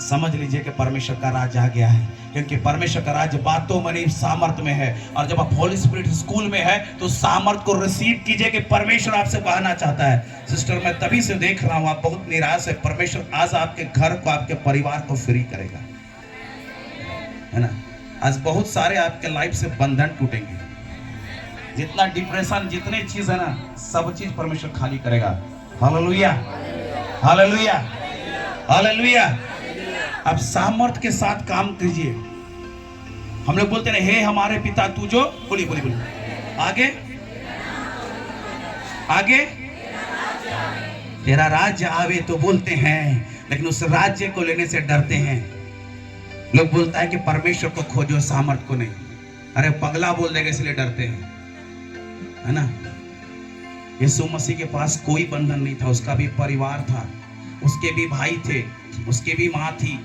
समझ लीजिए कि परमेश्वर का राज आ गया है। क्योंकि परमेश्वर का राज बातों में नहीं सामर्थ में है। और जब आप होली स्पिरिट स्कूल में है तो सामर्थ को रिसीव कीजिए कि परमेश्वर आपसे कहना चाहता है। सिस्टर, मैं तभी से देख रहा हूं आप बहुत निराश है। परमेश्वर आज आपके घर को, आपके परिवार को फ्री करेगा, है ना। आज बहुत सारे आपके लाइफ से बंधन टूटेंगे। जितना डिप्रेशन, जितने चीज है ना, सब चीज परमेश्वर खाली करेगा। Hallelujah, hallelujah, hallelujah. अब सामर्थ के साथ काम कीजिए। हम लोग बोलते हैं हे हमारे पिता तू जो, बोलिए बोलिए बोलिए, आगे आगे, तेरा राज्य आवे तो बोलते हैं, लेकिन उस राज्य को लेने से डरते हैं। लोग बोलता है कि परमेश्वर को खोजो, सामर्थ को नहीं। अरे पगला बोल देगा इसलिए डरते हैं, है ना। यीशु मसीह के पास कोई बंधन नहीं था। उसका भी परिवार था, उसके भी भाई थे, उसके भी माँ थी,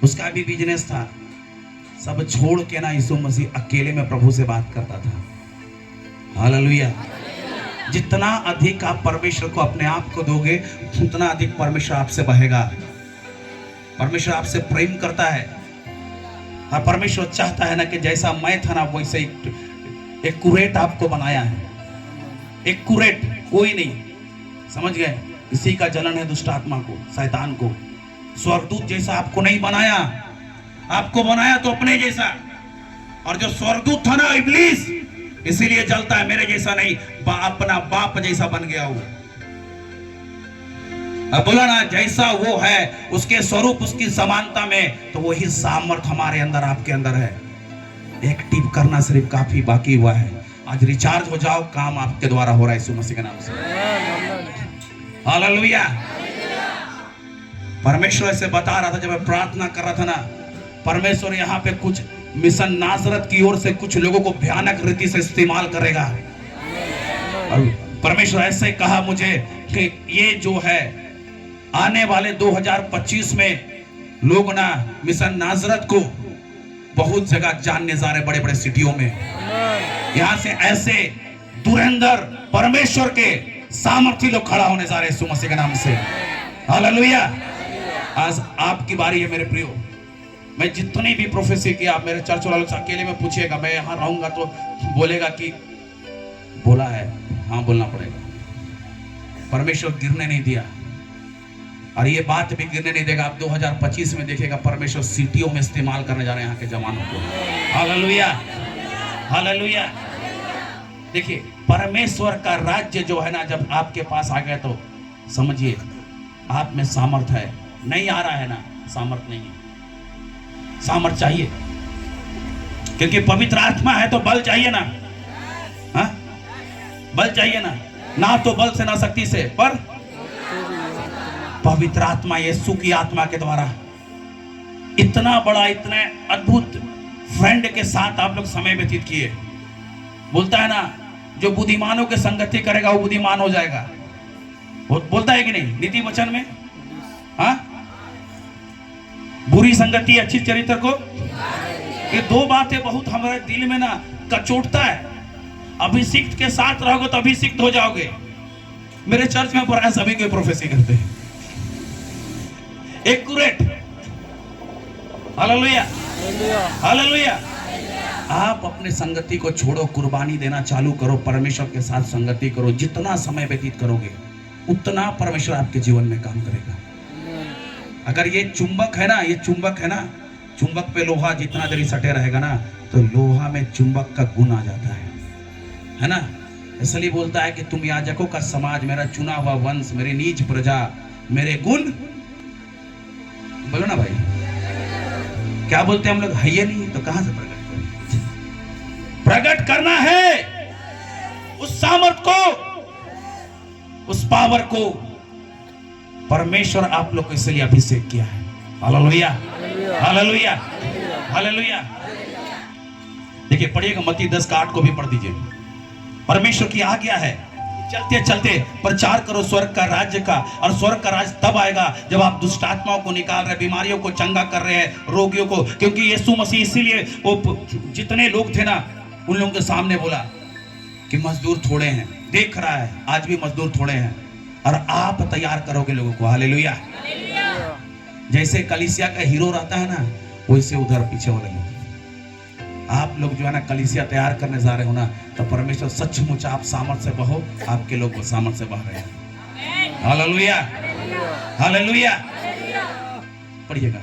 उसका भी बिजनेस था। सब छोड़ के ना यीशु मसीह अकेले में प्रभु से बात करता था। हालेलुया। जितना अधिक आप परमेश्वर को अपने आप को दोगे, उतना अधिक परमेश्वर आपसे बहेगा। परमेश्वर आपसे प्रेम करता है। और परमेश्वर चाहता है ना कि जैसा मैं था ना वैसे एक कुरेट आपको बनाया है। एक कुरेट, कोई नहीं, समझ गए। इसी का जलन है दुष्ट आत्मा को, शैतान को। स्वर्गदूत जैसा आपको नहीं बनाया, आपको बनाया तो अपने जैसा। और जो स्वर्गदूत था ना इब्लीस, इसीलिए जलता है, मेरे जैसा नहीं, अपना बाप जैसा बन गया वो। अब बोला ना, जैसा वो है उसके स्वरूप, उसकी समानता में, तो वही सामर्थ हमारे अंदर, आपके अंदर है। एक टिप करना सिर्फ काफी बाकी हुआ है। आज रिचार्ज हो जाओ, काम आपके द्वारा हो रहा है यीशु मसीह के नाम से। हालेलुया। परमेश्वर से बता रहा था जब मैं प्रार्थना कर रहा था ना, परमेश्वर यहाँ पे कुछ मिशन नाजरत की ओर से कुछ लोगों को भयानक रीति से इस्तेमाल करेगा। और परमेश्वर ऐसे कहा मुझे कि ये जो है आने वाले 2025 में लोग ना मिशन नाजरत को बहुत जगह जानने जा रहे, बड़े बड़े सिटियों में। यहाँ से ऐसे धुरंधर परमेश्वर के सामर्थी लोग खड़ा होने जा रहे हैं यीशु मसीह के नाम से। हालेलुया। आज आपकी बारी है मेरे प्रियो। मैं जितनी भी प्रोफेसी की, आप मेरे चर्च वालों से अकेले में पूछिएगा, मैं यहाँ रहूंगा तो बोलेगा कि बोला है, हाँ बोलना पड़ेगा। परमेश्वर गिरने नहीं दिया, और ये बात भी गिरने नहीं देगा। आप 2025 में देखेगा परमेश्वर सिटियों में इस्तेमाल करने जा रहे हैं यहाँ के जवानों को। Hallelujah, hallelujah. देखिए, परमेश्वर का राज्य जो है ना, जब आपके पास आ गया तो समझिए आप में सामर्थ है। नहीं आ रहा है ना, सामर्थ नहीं है। सामर्थ चाहिए, क्योंकि पवित्र आत्मा है तो बल चाहिए ना। हाँ, बल चाहिए ना तो बल से ना शक्ति से, पर पवित्र आत्मा, यीशु की आत्मा के द्वारा। इतना बड़ा, इतने अद्भुत फ्रेंड के साथ आप लोग समय व्यतीत किए। बोलता है ना, जो बुद्धिमानों के संगति करेगा वो बुद्धिमान हो जाएगा। बोलता है कि नहीं नीति वचन में? हाँ, बुरी संगति अच्छी चरित्र को। ये दो बातें बहुत हमारे दिल में ना कचोटता है। अभिषिक्त के साथ रहोगे तो अभिषिक्त हो जाओगे। मेरे चर्च में प्राय सभी कोई प्रोफेसी करते हैं। एक्यूरेट। Hallelujah, hallelujah. आप अपने संगति को छोड़ो, कुर्बानी देना चालू करो, परमेश्वर के साथ संगति करो। जितना समय व्यतीत करोगे उतना परमेश्वर आपके जीवन में काम करेगा। अगर ये चुंबक है ना, ये चुंबक है ना, चुंबक पे लोहा जितना देरी सटे रहेगा ना, तो लोहा में चुंबक का गुण आ जाता है ना। इसलिए बोलता है कि तुम याजकों का समाज, मेरा चुना हुआ वंश, मेरी नीच प्रजा, मेरे गुण। बोलो ना भाई, क्या बोलते हैं हम लोग? है ये नहीं तो कहां से प्रकट करें? प्रकट करना है उस सामर्थ को, उस पावर को। परमेश्वर आप लोग को इसलिए अभिषेक किया है। Hallelujah, hallelujah, hallelujah. देखिए पढ़िएगा मत्ती 10:8 को भी पढ़ दीजिए। परमेश्वर की आज्ञा है, चलते चलते प्रचार करो स्वर्ग का राज्य का, और स्वर्ग का राज्य तब आएगा जब आप दुष्ट आत्माओं को निकाल रहे, बीमारियों को चंगा कर रहे हैं, रोगियों को। क्योंकि यीशु मसीह इसीलिए वो जितने लोग थे ना उन लोगों के सामने बोला कि मजदूर थोड़े हैं, देख रहा है आज भी मजदूर थोड़े हैं, और आप तैयार करोगे लोगों को। हालेलुया। जैसे कलीसिया का हीरो रहता है ना, वैसे उधर पीछे वाले लोग, आप लोग जो है ना कलीसिया तैयार करने जा रहे हो ना, तो परमेश्वर सचमुच आप सामर्थ से बहो, आपके लोग सामर्थ से बह रहे हैं। Hallelujah, hallelujah. पढ़िएगा।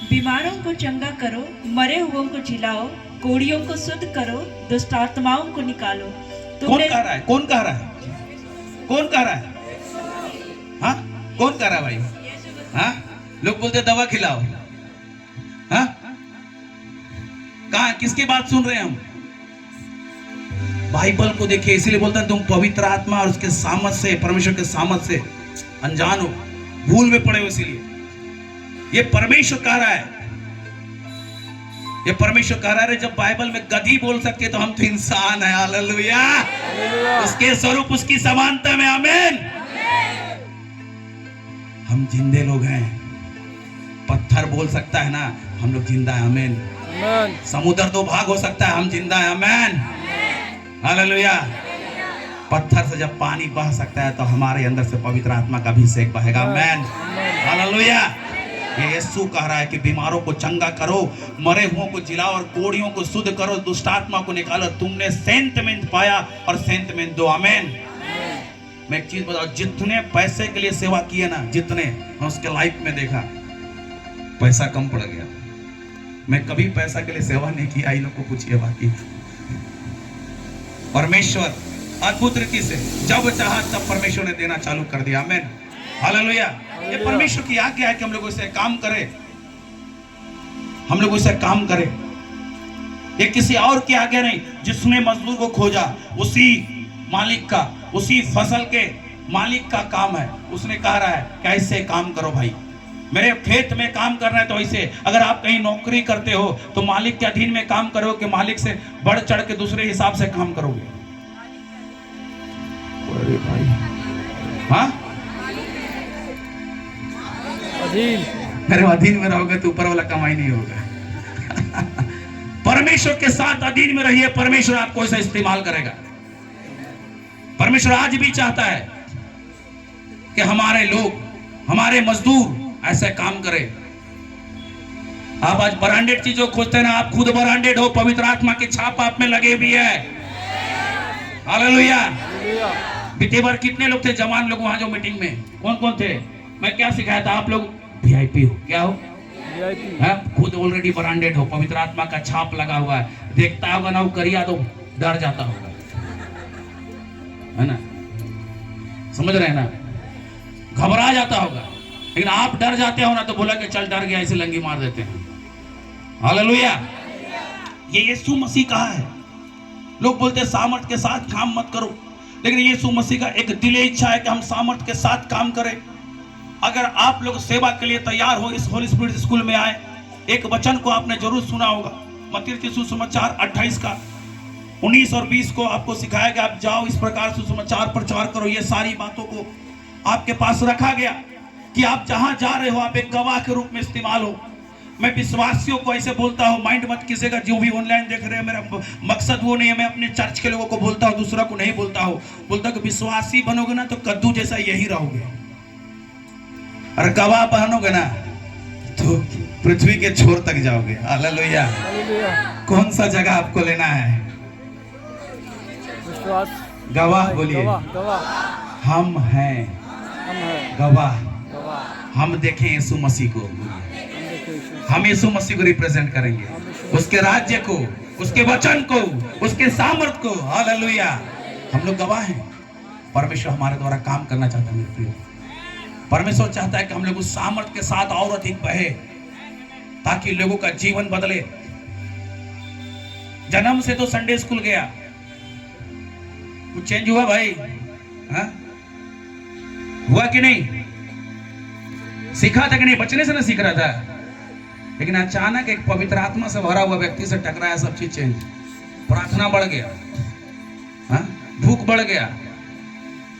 बीमारों को चंगा करो, मरे हुओं को जिलाओ, कोढ़ियों को शुद्ध करो, दुष्ट आत्माओं को निकालो। कौन कह रहा है? कौन कह रहा है? कौन कह रहा है? हाँ, कौन कह रहा है भाई? हाँ, लोग बोलते दवा खिलाओ। हाँ, कहाँ किसकी बात सुन रहे हैं हम? बाइबल को देखिए, इसीलिए बोलता है तुम पवित्र आत्मा और उसके सामर्थ से, परमेश्वर के सामर्थ से अनजान हो, भूल में पड़े हो। इसीलिए ये परमेश्वर कह रहा है, ये परमेश्वर कह रहा है। जब बाइबल में गधी बोल सकते तो हम तो इंसान है। हालेलुया। उसके स्वरूप उसकी समानता में। आमीन। हम जिंदे लोग हैं। पत्थर बोल सकता है ना, हम लोग जिंदा है। आमीन। समुद्र दो भाग हो सकता है, हम जिंदा है। आमीन। हालेलुया। पत्थर से जब पानी बह सकता है तो हमारे अंदर से पवित्र आत्मा का अभिषेक बहेगा। आमीन। हालेलुया। ये यीशु कह रहा है कि बीमारों को चंगा करो, मरे हुओं को जिलाओ, और कोढ़ियों को शुद्ध करो, दुष्ट आत्मा को निकालो। तुमने सेंटमेंट पाया और सेंटमेंट दो। आमीन। मैं एक चीज बताऊं, जितने पैसे के लिए सेवा किए ना, जितने मैं उसके लाइफ में देखा, पैसा कम पड़ गया। मैं कभी पैसा के लिए सेवा नहीं किया, इन लोग को पूछिए। बाकी परमेश्वर अद्भुत रीति से जब चाहा तब परमेश्वर ने देना चालू कर दिया। आमीन। हालेलुया। ये परमेश्वर की आज्ञा है कि हम लोग उससे काम करें, हम लोग उससे काम करें। ये किसी और की आज्ञा नहीं। जिसने मजदूर को खोजा, उसी मालिक का, उसी फसल के मालिक का काम है। उसने कह रहा है कि ऐसे काम करो भाई, मेरे खेत में काम करना है तो ऐसे। अगर आप कहीं नौकरी करते हो तो मालिक के अधीन में काम करो कि मालिक से बढ़ चढ़ के दूसरे हिसाब से काम करोगे। अरे भाई, हाँ, अधीन, मेरे अधीन में रहोगे तो ऊपर वाला कमाई नहीं होगा। परमेश्वर के साथ अधीन में रहिए, परमेश्वर आपको ऐसा इस्तेमाल करेगा। परमेश्वर आज भी चाहता है कि हमारे लोग, हमारे मजदूर ऐसे काम करें। आप आज ब्रांडेड चीजों खोजते हैं ना, आप खुद ब्रांडेड हो। पवित्र आत्मा की छाप आप में लगे भी है। हालेलुया। बीते बार कितने लोग थे जवान लोग वहां जो मीटिंग में? कौन कौन थे? मैं क्या सिखाया था? आप लोग वीआईपी हो। क्या हो? वीआईपी। खुद ऑलरेडी ब्रांडेड हो, पवित्र आत्मा का छाप लगा हुआ है। देखता होगा ना वो करिया तो डर जाता होगा, है ना? समझ रहे हैं ना? घबरा जाता होगा। लेकिन आप डर जाते हो ना तो बोला कि चल डर गया, इसे लंगी मार देते हैं। हालेलुया। ये यीशु मसीह कहा है। लोग बोलते हैं सामर्थ के साथ काम मत करो, लेकिन यीशु मसीह का एक दिल इच्छा है कि हम सामर्थ के साथ काम करें। अगर आप लोग सेवा के लिए तैयार हो, इस होली स्पिरिट स्कूल में आए। एक वचन को आपने जरूर सुना होगा, मत्ती सुसमाचार 28 का 19 और 20 को आपको सिखाया गया, आप जाओ इस प्रकार सुसमाचार प्रचार करो। ये सारी बातों को आपके पास रखा गया कि आप जहां जा रहे हो आप एक गवाह के रूप में इस्तेमाल हो। मैं विश्वासियों को ऐसे बोलता हूं, माइंड मत कीजिएगा, जो भी ऑनलाइन देख रहे हैं, मेरा मकसद वो नहीं है। मैं अपने चर्च के लोगों को बोलता हूं, दूसरा को नहीं बोलता हूं। बोलता कि विश्वासी बनोगे ना तो कद्दू जैसा यही रहोगे, और गवाह बनोगे ना तो पृथ्वी के छोर तक जाओगे। हालेलुया। कौन सा जगह आपको लेना है? गवाह बोलिए। हम हैं गवाह। हम देखें यीशु मसीह को, हम यीशु मसीह को रिप्रेजेंट करेंगे, उसके राज्य को, उसके वचन को, उसके सामर्थ को। हालेलुया। हम लोग गवाह हैं। परमेश्वर हमारे द्वारा काम करना चाहता है मेरे प्रिय। परमेश्वर चाहता है कि हम लोग उस सामर्थ के साथ और अधिक बहे, ताकि लोगों का जीवन बदले। जन्म से तो संडे स्कूल गया, कुछ चेंज हुआ भाई? हा? हुआ कि नहीं? सीखा था कि नहीं? बचने से ना सीख रहा था, लेकिन अचानक एक पवित्र आत्मा से भरा हुआ व्यक्ति से टकराया, सब चीज चेंज। प्रार्थना बढ़ गया, हाँ? भूख बढ़ गया।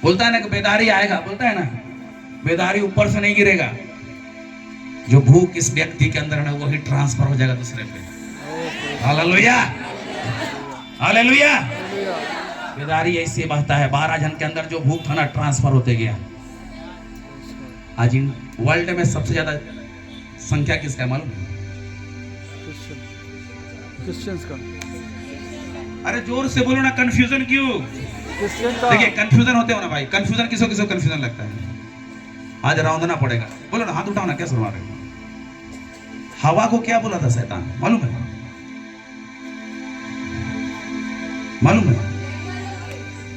बोलता है ना कि बेदारी आएगा, बोलता है ना बेदारी ऊपर से नहीं गिरेगा। जो भूख इस व्यक्ति के अंदर है वही ट्रांसफर हो जाएगा दूसरे पे। Hallelujah, hallelujah. बेदारी ऐसे बहता है। 12 जन के अंदर जो भूख था ना, ट्रांसफर होते गया। आज इन वर्ल्ड में सबसे ज्यादा संख्या किसका है मालूम है? क्रिश्चियंस का। अरे जोर से बोलो ना, कंफ्यूजन क्यों? क्रिश्चियन का। देखिए कंफ्यूजन होते हो ना भाई, कंफ्यूजन किसको किसको कंफ्यूजन लगता है? आज रौंदना पड़ेगा। बोलो ना, हाथ उठाओ ना, क्या सुना रहे हो? हवा को क्या बोला था शैतान, मालूम है? मालूम है?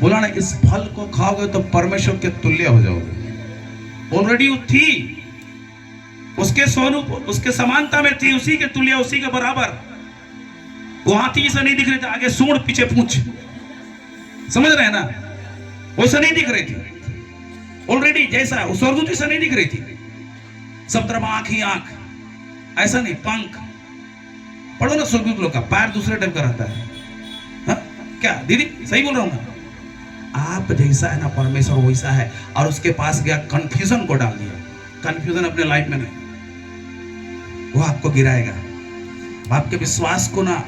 बोला ना, इस फल को खाओगे तो परमेश्वर के तुल्य हो जाओगे। ऑलरेडी वो थी, उसके स्वरूप, उसके समानता में थी, उसी के तुल्य, उसी के बराबर। वो हाथी जैसा नहीं दिख रहे थे, आगे सूंड पीछे पूंछ, समझ रहे हैं ना? वैसा नहीं दिख रही थी। ऑलरेडी जैसा वो स्वर्गदूत जैसा नहीं दिख रही थी। सब तरफ आंख ही आंख, ऐसा नहीं, पंख। पढ़ो ना स्वर्गदूत लोग का, पैर दूसरे टाइप का रहता है। हा? क्या दीदी सही बोल रहा हूं ना? आप जैसा है ना, परमेश्वर वैसा है। और उसके पास गया, कंफ्यूजन को डाल दिया। कंफ्यूजन अपने लाइफ में नहीं, वो आपको गिराएगा, आपके विश्वास को ना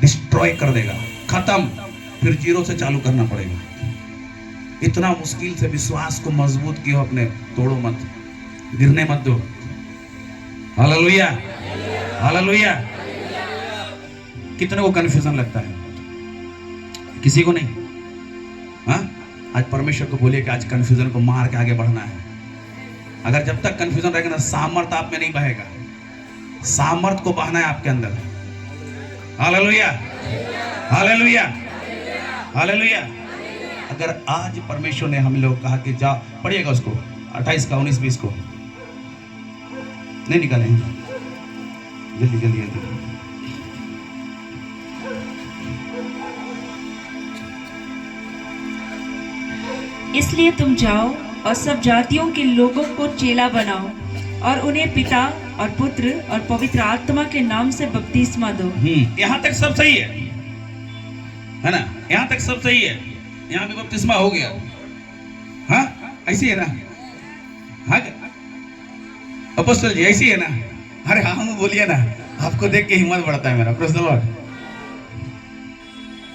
डिस्ट्रॉय कर देगा, खत्म। फिर जीरो से चालू करना पड़ेगा। इतना मुश्किल से विश्वास को मजबूत किया अपने, तोड़ो मत, गिरने मत दो। Hallelujah, hallelujah. कितने को कंफ्यूजन लगता है? किसी को नहीं। हाँ, आज परमेश्वर को बोलिए कि आज कंफ्यूजन को मार के आगे बढ़ना है। अगर जब तक कंफ्यूजन रहेगा ना, सामर्थ आप में नहीं बहेगा। सामर्थ को बहना है आपके अंदर। Hallelujah, hallelujah, hallelujah. अगर आज परमेश्वर ने हम लोग कहा कि जा, पढ़िएगा उसको 28 का 19 20 को नहीं निकाले, जल्दी जल्दी जल्दी। इसलिए तुम जाओ और सब जातियों के लोगों को चेला बनाओ और उन्हें पिता और पुत्र और पवित्र आत्मा के नाम से बपतिस्मा दो। यहाँ तक सब सही है ना? यहाँ तक सब सही है। यहाँ भी बपतिस्मा हो गया। हाँ, ऐसी है ना? हाँ अपोस्तल जी, ऐसी है ना? अरे हाँ बोलिए ना, आपको देख के हिम्मत बढ़ता है मेरा। प्रेज़ द लॉर्ड,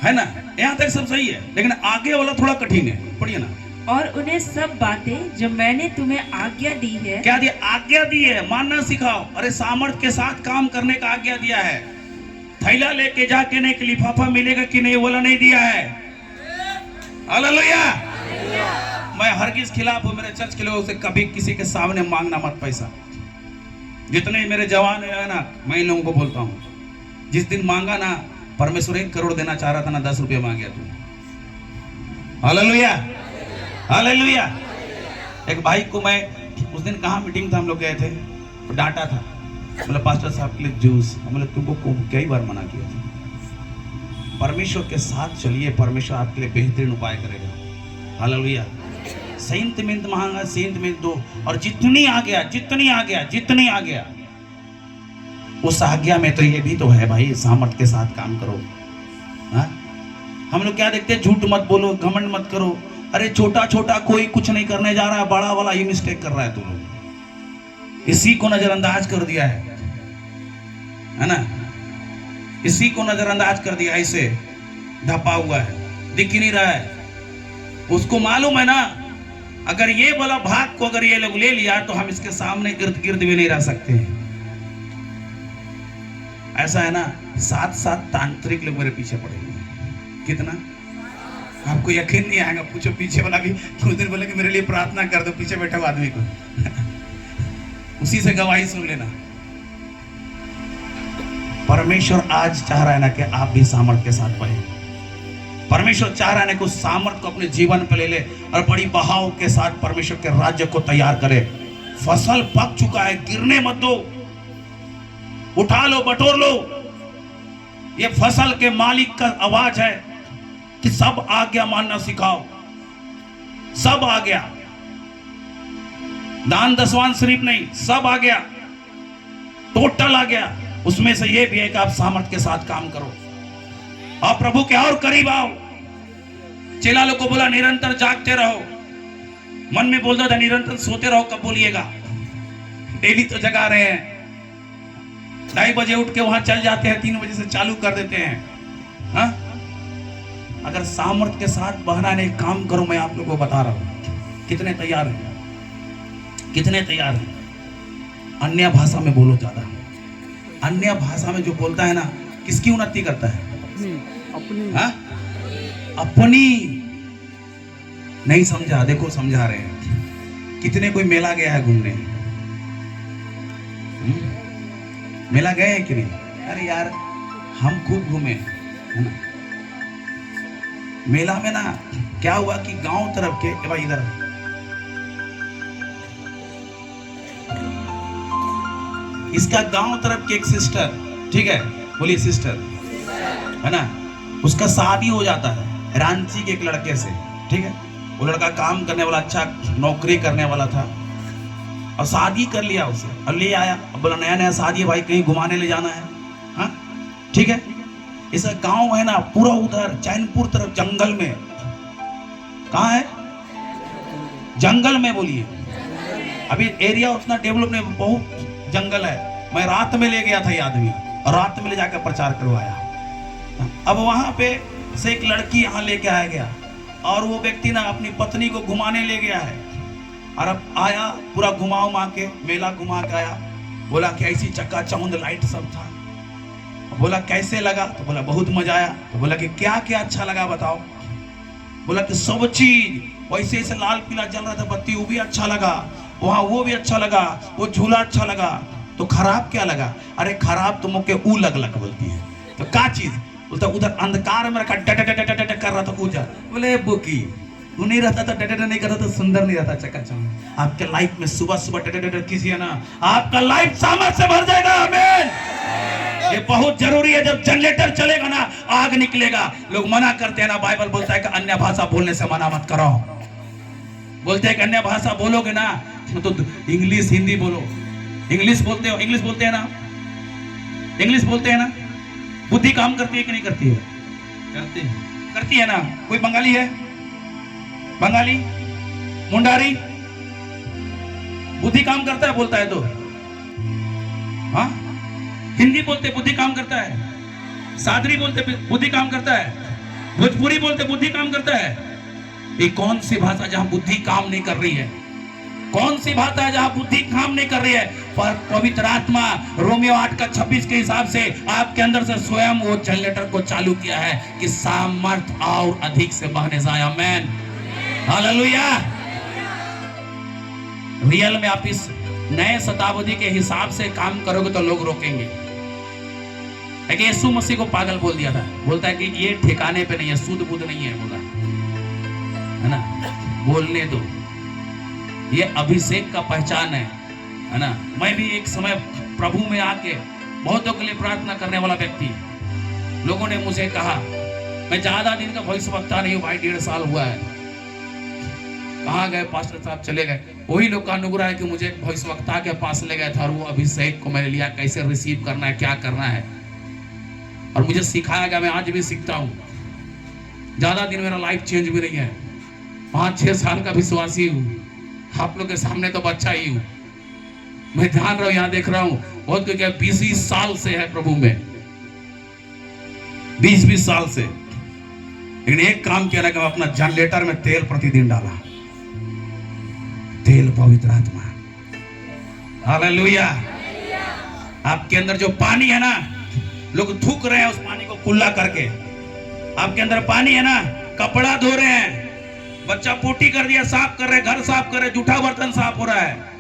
है ना? यहाँ तक सब सही है, लेकिन आगे वाला थोड़ा कठिन है। पढ़िए ना। और उन्हें सब बातें जो मैंने तुम्हें आज्ञा दी है। क्या दिया? आज्ञा दी है, मानना सिखाओ। अरे सामर्थ के साथ काम करने का आज्ञा दिया है। थैला लेके जाके नहीं कि लिफाफा मिलेगा कि नहीं, वाला नहीं दिया है। हालेलुया। मैं हरगिज खिलाफ हूं, मेरे चर्च के लोगों से कभी किसी के सामने मांगना मत पैसा। जितने मेरे जवान है ना, मैं इन लोगों को बोलता हूं, जिस दिन मांगा ना, परमेश्वर 1 करोड़ देना चाह रहा था ना, 10 रुपये मांग गया तू। Hallelujah, hallelujah. एक भाई को मैं उस दिन कहाँ मीटिंग था, हम लोग गए थे, तो डांटा था। बोला पास्टर साहब के लिए जूस। हमने तुमको कई बार मना किया था। परमेश्वर के साथ चलिए, परमेश्वर आपके लिए बेहतरीन उपाय करेगा। हालेलुया। सेंट मिनट मांगा, सेंट मिनट दो, और जितनी आ गया, जितनी आ गया, जितनी आ गया, उस आज्ञा में तो ये भी तो है भाई, सामर्थ के साथ काम करो। हाँ? हम लोग क्या देखते हैं, झूठ मत बोलो, घमंड मत करो। अरे छोटा छोटा कोई कुछ नहीं करने जा रहा है, बड़ा वाला ये मिस्टेक कर रहा है। तुम लोग इसी को नजरअंदाज कर दिया है ना? इसी को नजरअंदाज कर दिया, ऐसे ढपा हुआ है, दिख ही नहीं रहा है। उसको मालूम है ना, अगर ये वाला भाग को अगर ये लोग ले लिया तो हम इसके सामने इर्द गिर्द भी नहीं रह सकते। ऐसा है ना, 7 तांत्रिक लोग मेरे पीछे पड़ेंगे। कितना? आपको यकीन नहीं आएगा। पूछो पीछे वाला भी, उस दिन बोले कि मेरे लिए प्रार्थना कर दो, पीछे बैठे आदमी को उसी से गवाही सुन लेना। परमेश्वर आज चाह रहा है ना कि आप भी सामर्थ के साथ बढ़े। परमेश्वर चाह रहा है ना कि उस सामर्थ को अपने जीवन पे ले ले और बड़ी बहाव के साथ परमेश्वर के राज्य को तैयार करे। फसल पक चुका है, गिरने मत दो, उठा लो, बटोर लो। ये फसल के मालिक का आवाज है कि सब आज्ञा मानना सिखाओ। सब आ गया, दान दसवान सिर्फ नहीं, सब आ गया। टोटल आ गया। उसमें से ये भी है कि आप सामर्थ्य के साथ काम करो, आप प्रभु के और करीब आओ। चेला लोग को बोला निरंतर जागते रहो, मन में बोलता था निरंतर सोते रहो, कब बोलिएगा? डेली तो जगा रहे हैं, 2:30 बजे उठ के वहां चल जाते हैं, 3 बजे से चालू कर देते हैं। हाँ? अगर सामर्थ्य के साथ बहना ने काम करो, मैं आप लोगों को बता रहा हूं, कितने तैयार हैं? कितने तैयार हैं? अन्य भाषा में बोलो ज्यादा। अन्य भाषा में जो बोलता है ना, किसकी उन्नति करता है? अपनी। हाँ? अपनी। नहीं समझा? देखो समझा रहे हैं। कितने कोई मेला गया है घूमने? मेला गए हैं कि नहीं? अरे यार हम खूब घूमे, है ना? मेला में ना क्या हुआ कि गांव तरफ के, भाई इधर इसका गांव तरफ की एक सिस्टर, ठीक है, बोलिए सिस्टर, है ना, उसका शादी हो जाता है रांची के एक लड़के से, ठीक है। वो लड़का काम करने वाला, अच्छा नौकरी करने वाला था, और शादी कर लिया उसे, और ले आया। अब बोला नया नया शादी है भाई, कहीं घुमाने ले जाना है, हाँ ठीक है। इस गांव है ना पूरा उधर चैनपुर तरफ जंगल में, कहाँ है? जंगल में, बोलिए। अभी एरिया उतना डेवलप नहीं, बहुत जंगल है। मैं रात में ले गया था ये आदमी, और रात में ले जाकर प्रचार करवाया। अब वहां पे से एक लड़की यहाँ लेके आया गया, और वो व्यक्ति ना अपनी पत्नी को घुमाने ले गया है, और अब आया पूरा घुमा उमा के, मेला घुमा के आया। बोला कि ऐसी चकाचौंध लाइट सब था। बोला कैसे लगा? तो बोला बहुत मजा आया। तो बोला कि क्या क्या अच्छा लगा बताओ? बोला कि सब चीज वैसे ऐसे लाल पीला जल रहा था बत्ती, वो भी अच्छा लगा, वहाँ वो भी अच्छा लगा, वो झूला अच्छा लगा। तो खराब क्या लगा? अरे खराब तो मुझे ऊ लग बोलती है। तो क्या चीज? बोलता उधर अंधकार में रखा डट कर रहा था उधर। बोले बुकी वो नहीं रहता था, डट नहीं करता तो सुंदर नहीं रहता चकाचौंध। आपके लाइफ में सुबह सुबह डट कीजिए ना, आपका लाइफ सामर्थ्य से भर जाएगा। आमीन। ये बहुत जरूरी है। जब जनरेटर चलेगा ना, आग निकलेगा। लोग मना करते हैं ना, बाइबल बोलता है कि अन्य भाषा बोलने से मना मत करो। बोलते हैं कि अन्य भाषा बोलोगे ना तो इंग्लिश हिंदी बोलो। इंग्लिश बोलते हो, इंग्लिश बोलते हैं ना, इंग्लिश बोलते हैं ना। बुद्धि काम करती है कि नहीं करती है? करती है ना। कोई बंगाली है? बंगाली मुंडारी बुद्धि काम करता है, बोलता है तो। हाँ, हिंदी बोलते बुद्धि काम करता है, सादरी बोलते बुद्धि काम करता है, भोजपुरी बोलते बुद्धि काम करता है। ये कौन सी भाषा जहां बुद्धि काम नहीं कर रही है? कौन सी भाषा है जहां बुद्धि काम नहीं कर रही है? पर पवित्र आत्मा रोमियो 8:26 के हिसाब से आपके अंदर से स्वयं वो जनरेटर को चालू किया है कि सामर्थ्य और अधिक से बहने जाए। आमीन, हालेलुया। रियल में आप इस नए शताब्दी के हिसाब से काम करोगे तो लोग रोकेंगे। यीशु मसीह को पागल बोल दिया था, बोलता है कि ये ठिकाने पे नहीं है, सूद बूद नहीं है, बोला है ना। बोलने दो, ये अभिषेक का पहचान है ना। मैं भी एक समय प्रभु में आके बहुतों के लिए प्रार्थना करने वाला व्यक्ति, लोगों ने मुझे कहा, मैं ज्यादा दिन का भविष्यवक्ता नहीं हूँ भाई, 1.5 साल हुआ है। कहाँ गए पास्टर साहब? चले गए। वही लोग का अनुग्रह है कि मुझे एक भविष्यवक्ता के पास ले गए था, और वो अभिषेक को मैंने लिया, कैसे रिसीव करना है, क्या करना है, और मुझे सिखाया गया। मैं आज भी सीखता हूँ। ज्यादा दिन मेरा लाइफ चेंज भी नहीं है, 5-6 साल का विश्वासी हूँ। आप लोग के सामने तो बच्चा ही हूँ। मैं ध्यान रहा हूँ, यहाँ देख रहा हूँ बहुत कोई क्या 20-20 साल से है प्रभु में, 20-20 साल से। लेकिन एक काम किया ना कि अपना जनरेटर में तेल प्रतिदिन डाला, तेल पवित्र आत्मा। हालेलुया। आपके अंदर जो पानी है ना, लोग थूक रहे हैं उस पानी को कुल्ला करके। आपके अंदर पानी है ना, कपड़ा धो रहे हैं, बच्चा पोटी कर दिया, साफ कर रहे, घर साफ कर रहे, जूठा बर्तन साफ हो रहा है।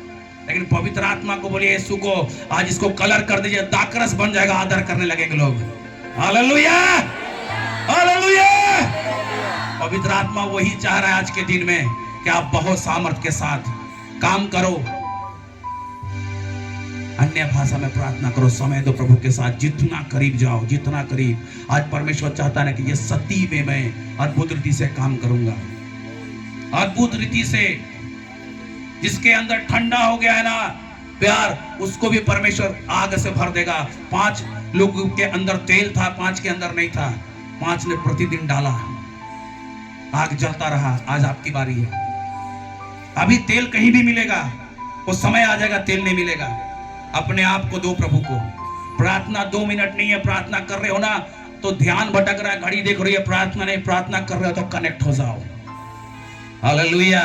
लेकिन पवित्र आत्मा को बोलिए यीशु को आज इसको कलर कर दीजिए, दाकरस बन जाएगा, आदर करने लगेंगे लोग। Hallelujah, hallelujah. पवित्र आत्मा वही चाह रहा है आज के दिन में कि आप बहुत सामर्थ्य के साथ काम करो, अन्य भाषा में प्रार्थना करो, समय दो प्रभु के साथ, जितना करीब जाओ, जितना करीब। आज परमेश्वर चाहता है कि ये सती में मैं अद्भुत रीति से काम करूंगा, अद्भुत रीति से। जिसके अंदर ठंडा हो गया है ना, प्यार, उसको भी परमेश्वर आग से भर देगा। 5 लोगों के अंदर तेल था, 5 के अंदर नहीं था। 5 ने प्रतिदिन डाला, आग जलता रहा। आज आपकी बारी है। अभी तेल कहीं भी मिलेगा, वो समय आ जाएगा तेल नहीं मिलेगा। अपने आप को दो प्रभु को। प्रार्थना 2 मिनट नहीं है। प्रार्थना कर रहे हो ना तो ध्यान भटक रहा है, घड़ी देख रही है, प्रार्थना नहीं। प्रार्थना कर रहे हो तो कनेक्ट हो जाओ। हालेलुया।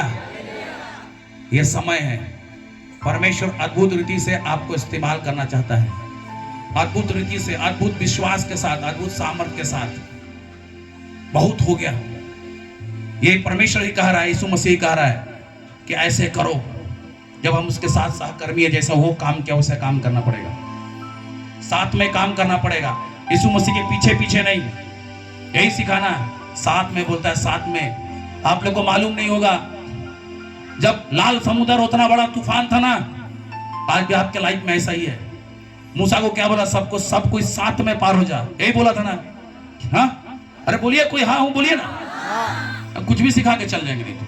ये समय है, परमेश्वर अद्भुत रीति से आपको इस्तेमाल करना चाहता है, अद्भुत रीति से, अद्भुत विश्वास के साथ, अद्भुत सामर्थ के साथ। बहुत हो गया, ये परमेश्वर ही कह रहा है, यीशु मसीह कह रहा है कि ऐसे करो। जब हम उसके साथ सहकर्मी है, जैसा वो काम किया वैसे काम करना पड़ेगा, साथ में काम करना पड़ेगा। यीशु मसीह के पीछे पीछे नहीं, यही सिखाना है। साथ में बोलता है, साथ में। आप लोग को मालूम नहीं होगा, जब लाल समुद्र उतना बड़ा तूफान था ना, आज भी आपके लाइफ में ऐसा ही है। मूसा को क्या बोला? सबको, सब कोई साथ में पार हो जा, यही बोला था ना? हाँ, अरे बोलिए कोई, हाँ हूं बोलिए ना। कुछ भी सिखा के चल जाएंगे, नहीं तो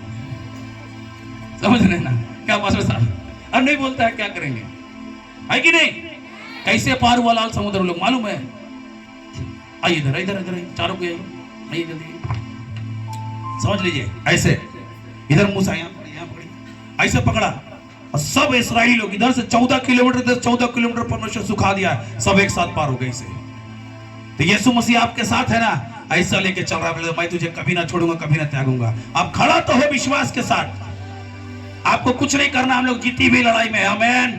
समझ रहे ना क्या पास्टर साहब? अब नहीं बोलता है, क्या करेंगे? है कि नहीं? कैसे पार हुआ लाल समुद्र, लोग मालूम है? आइए इधर इधर इधर, चारों को आइए जल्दी, समझ लीजिए। ऐसे इधर मूसा यहाँ पकड़ी, ऐसे पकड़ा और सब इस्राएली लोग इधर से 14 किलोमीटर परमेश्वर सुखा दिया, सब एक साथ पार हो गए इसे। तो यीशु मसीह आपके साथ है ना, ऐसा लेके चल रहा है, मैं तुझे कभी ना छोड़ूंगा, कभी ना त्यागूंगा। आप खड़ा तो हो विश्वास के साथ, आपको कुछ नहीं करना, हम लोग जीती भी लड़ाई में। आमीन,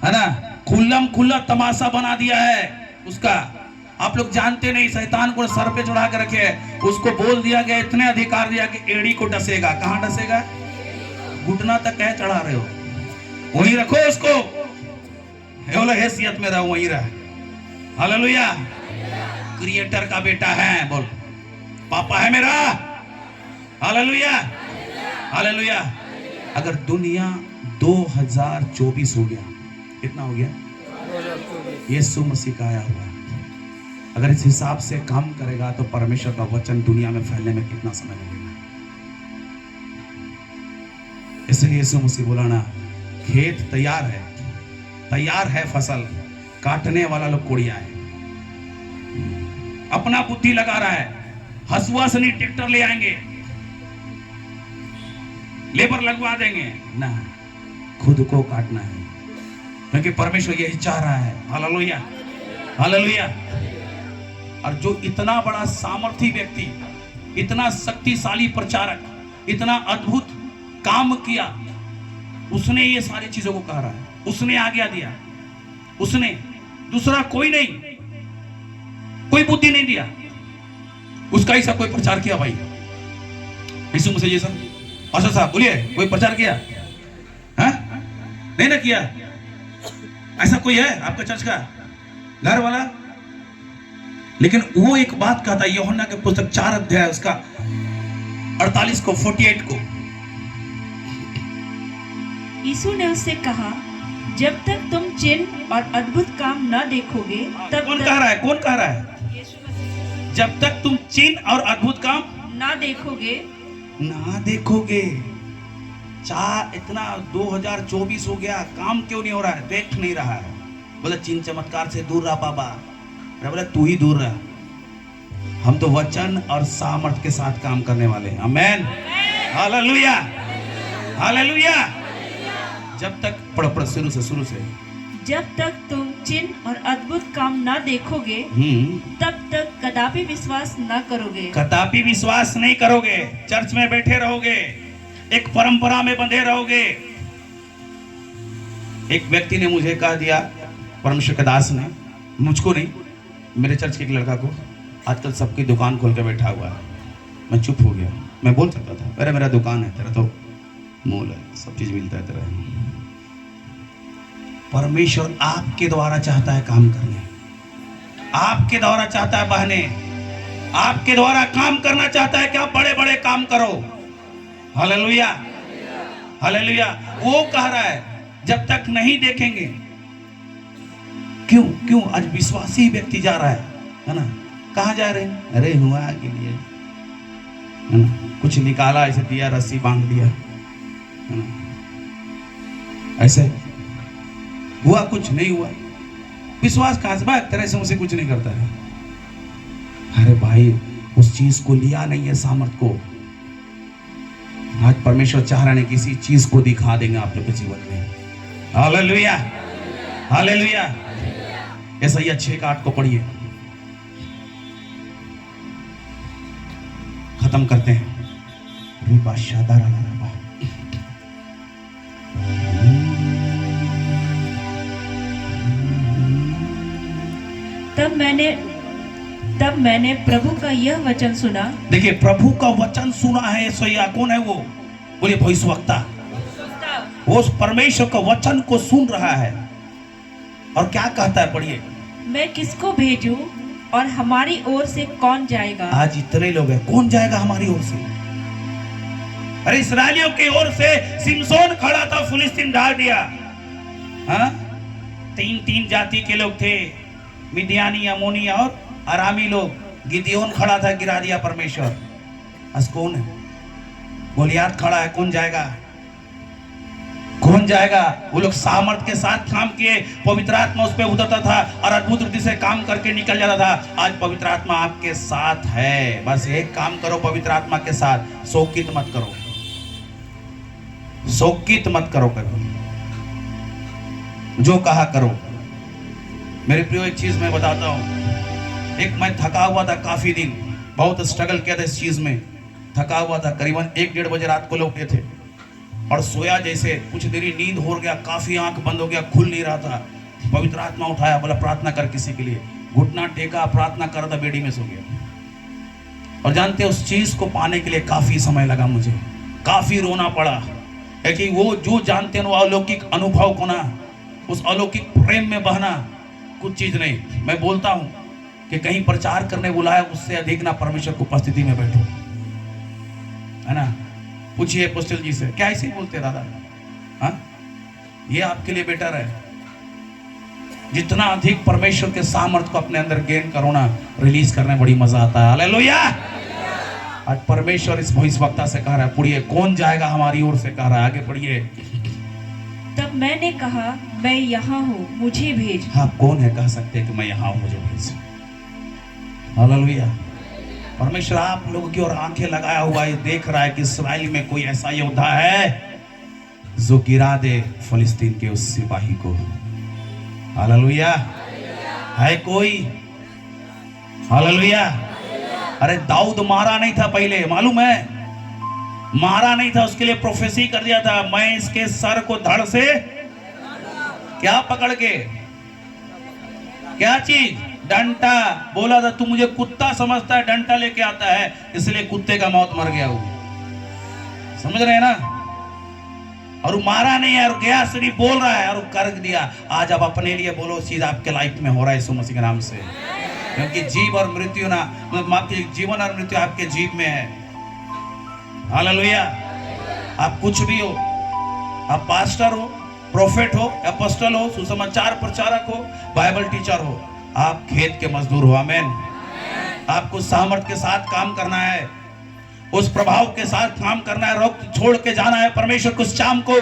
है ना? खुल्लम खुल्ला तमाशा बना दिया है उसका। आप लोग जानते नहीं, शैतान को सर पे चढ़ा के रखे, उसको बोल दिया गया, इतने अधिकार दिया कि एड़ी को डसेगा। कहां डसेगा? घुटना तक कह चढ़ा रहे हो, वहीं रखो उसको, हैसियत में रहो, वहीं रह। हालेलुया। क्रिएटर का बेटा है, बोल पापा है मेरा। Hallelujah, hallelujah. अगर दुनिया 2024 हो गया, कितना हो गया? यीशु मसीह का आया हुआ। अगर इस हिसाब से काम करेगा तो परमेश्वर का वचन दुनिया में फैलने में कितना समय लगेगा? इसलिए यीशु मसीह बोला ना, खेत तैयार है फसल, काटने वाला लोग कोड़िया है। अपना बुद्धि लगा रहा है, हसुआ से नहीं ट्रैक्टर ले आएंगे, लेबर लगवा देंगे ना, खुद को काटना है, क्योंकि परमेश्वर यही चाह रहा है। Hallelujah, hallelujah. और जो इतना बड़ा सामर्थी व्यक्ति, इतना शक्तिशाली प्रचारक, इतना अद्भुत काम किया, उसने ये सारी चीजों को कह रहा है, उसने आज्ञा दिया, उसने, दूसरा कोई नहीं, कोई बुद्धि नहीं दिया, उसका ही सब कोई प्रचार किया। भाई यीशु मसीह जैसा पास्टर साहब बोलिए, कोई प्रचार किया? हाँ? नहीं ना किया। ऐसा कोई है आपका चर्च का घर वाला? लेकिन वो एक बात कहता है, यूहन्ना के पुस्तक 4 अध्याय उसका 48 को 48 को, यीशु ने उससे कहा, जब तक तुम चिन्ह और अद्भुत काम न देखोगे तब कौन कह रहा है? कौन कह रहा है? जब तक तुम चिन्ह और अद्भुत काम ना देखोगे, इतना 2024 हो गया, काम क्यों नहीं हो रहा है? देख नहीं रहा है। बोले चिन्ह चमत्कार से दूर रहा बाबा। बोले तू ही दूर रहा, हम तो वचन और सामर्थ के साथ काम करने वाले हैं। आमीन, हालेलुया, हालेलुया। जब तक पढ़ शुरू से, जब तक तुम चिन्ह और अद्भुत काम न देखोगे तब तक कदापि विश्वास न करोगे। कदापि विश्वास नहीं करोगे। चर्च में बैठे रहोगे, एक परंपरा में बंधे रहोगे। एक व्यक्ति ने मुझे कह दिया, परमेश्वर के दास ने, मुझको नहीं, मेरे चर्च के एक लड़का को, आजकल सबकी दुकान खोल के बैठा हुआ है। मैं चुप हो गया। मैं बोल सकता था, अरे मेरा दुकान है, तेरा तो मोल है, सब चीज मिलता है तेरा। परमेश्वर आपके द्वारा चाहता है काम करने, आपके द्वारा चाहता है बहने, आपके द्वारा काम करना चाहता है कि आप बड़े बड़े काम करो। Hallelujah, hallelujah. वो कह रहा है जब तक नहीं देखेंगे। क्यों आज विश्वासी व्यक्ति जा रहा है ना? कहाँ जा रहे हैं? अरे हुआ के लिए, है ना? कुछ निकाला, ऐसे दिया, रस्सी बांध दिया, है ना? ऐसे हुआ कुछ नहीं हुआ, विश्वास काजबा एक तरह से मुझे कुछ नहीं करता है। अरे भाई उस चीज को लिया नहीं है, सामर्थ को। आज परमेश्वर चाह रहे हैं किसी चीज को दिखा देंगे आप लोग के जीवन में। Hallelujah, hallelujah. यशायाह 6:8 को पढ़िए, खत्म करते हैं। रिबा शादारा लाराबा। तब मैंने प्रभु का यह वचन सुना। देखिए प्रभु का वचन सुना है। यशायाह कौन है वो? बोलिए भविष्यवक्ता। वो उस परमेश्वर का वचन को सुन रहा है और क्या कहता है, पढ़िए। मैं किसको भेजूं और हमारी ओर से कौन जाएगा? आज इतने लोग हैं, कौन जाएगा हमारी ओर से? अरे इस्राएलियों की ओर से सिमसोन खड़ा था, फिलिस्तीन ढा दिया। हाँ, 3 जाति के लोग थे, मिद्यानी, अमोनी और अरामी लोग। गिदियोन खड़ा था, गिरा दिया परमेश्वर। आज कौन है? गोलियात खड़ा है, कौन जाएगा? कौन जाएगा? वो लोग सामर्थ के साथ काम किए, पवित्र आत्मा उस पर उतरता था और अद्भुत रीति से काम करके निकल जाता था। आज पवित्र आत्मा आपके साथ है, बस एक काम करो पवित्र आत्मा के साथ, शोकित मत करो, शोकित मत करो, जो कहा करो। मेरे प्रियो एक चीज मैं बताता हूं। एक मैं थका हुआ था काफी दिन, बहुत स्ट्रगल किया था इस चीज में, थका हुआ था। करीबन 1-1:30 बजे रात को लौटे थे और सोया जैसे, कुछ देरी नींद हो गया, काफी आंख बंद हो गया, खुल नहीं रहा था। पवित्र आत्मा उठाया, बोला प्रार्थना कर किसी के लिए। घुटना टेका, प्रार्थना कर रहा था, बेडी में सो गया। और जानते उस चीज को पाने के लिए काफी समय लगा मुझे, काफी रोना पड़ा। क्योंकि वो जो जानते हैं वो अलौकिक अनुभव को ना, उस अलौकिक प्रेम में बहना कुछ चीज नहीं। मैं बोलता हूं कि कहीं प्रचार करने बुलाया, उससे अधिक ना परमेश्वर की उपस्थिति में बैठो, है ना। पूछिए अपोस्टल जी से, क्या ऐसे ही बोलते दादा? हाँ, ये आपके लिए बेटर है। जितना अधिक परमेश्वर के सामर्थ को अपने अंदर गेन करो ना, रिलीज करने में बड़ी मजा आता है। हालेलुया। आज परमेश्वर इस भविष्यवक्ता से कह रहा है, पढ़िए, कौन जाएगा हमारी ओर से, कह रहा है, आगे पढ़िए। तब मैंने कहा, मैं यहाँ हूँ, मुझे भेज। आप कौन है कह सकते हैं कि मैं यहाँ हूँ, मुझे भेज? हालेलुया। परमेश्वर आप लोगों की ओर आंखें लगाया हुआ है, देख रहा है कि इस्राएल में कोई ऐसा योद्धा है जो गिरा दे फिलिस्तीन के उस सिपाही को। हालेलुया। है कोई? हालेलुया। अरे दाऊद मारा नहीं था पहले, मालूम है? मारा नहीं था, उसके लिए प्रोफेसी कर दिया था, मैं इसके सर को धड़ से क्या पकड़ के, क्या चीज? डंटा। बोला था तू मुझे कुत्ता समझता है, डंटा लेके आता है, इसलिए कुत्ते का मौत मर गया वो। समझ रहे हैं ना? और वो मारा नहीं है, और गया सिर्फ बोल रहा है और कर दिया। आज आप अपने लिए बोलो, चीज आपके लाइफ में हो रहा है यीशु मसीह के नाम से। क्योंकि जीव और मृत्यु ना, मतलब आपके जीवन और मृत्यु आपके जीव में है। हालेलुया। आप कुछ भी हो, आप पास्टर हो, प्रोफेट हो, एपोस्टल हो, सुसमाचार प्रचारक हो, बाइबल टीचर हो, आप खेत के मजदूर हो। आमीन। आपको सामर्थ के साथ काम करना है, उस प्रभाव के साथ काम करना है, रोक छोड़ के जाना है परमेश्वर को, उस शाम को।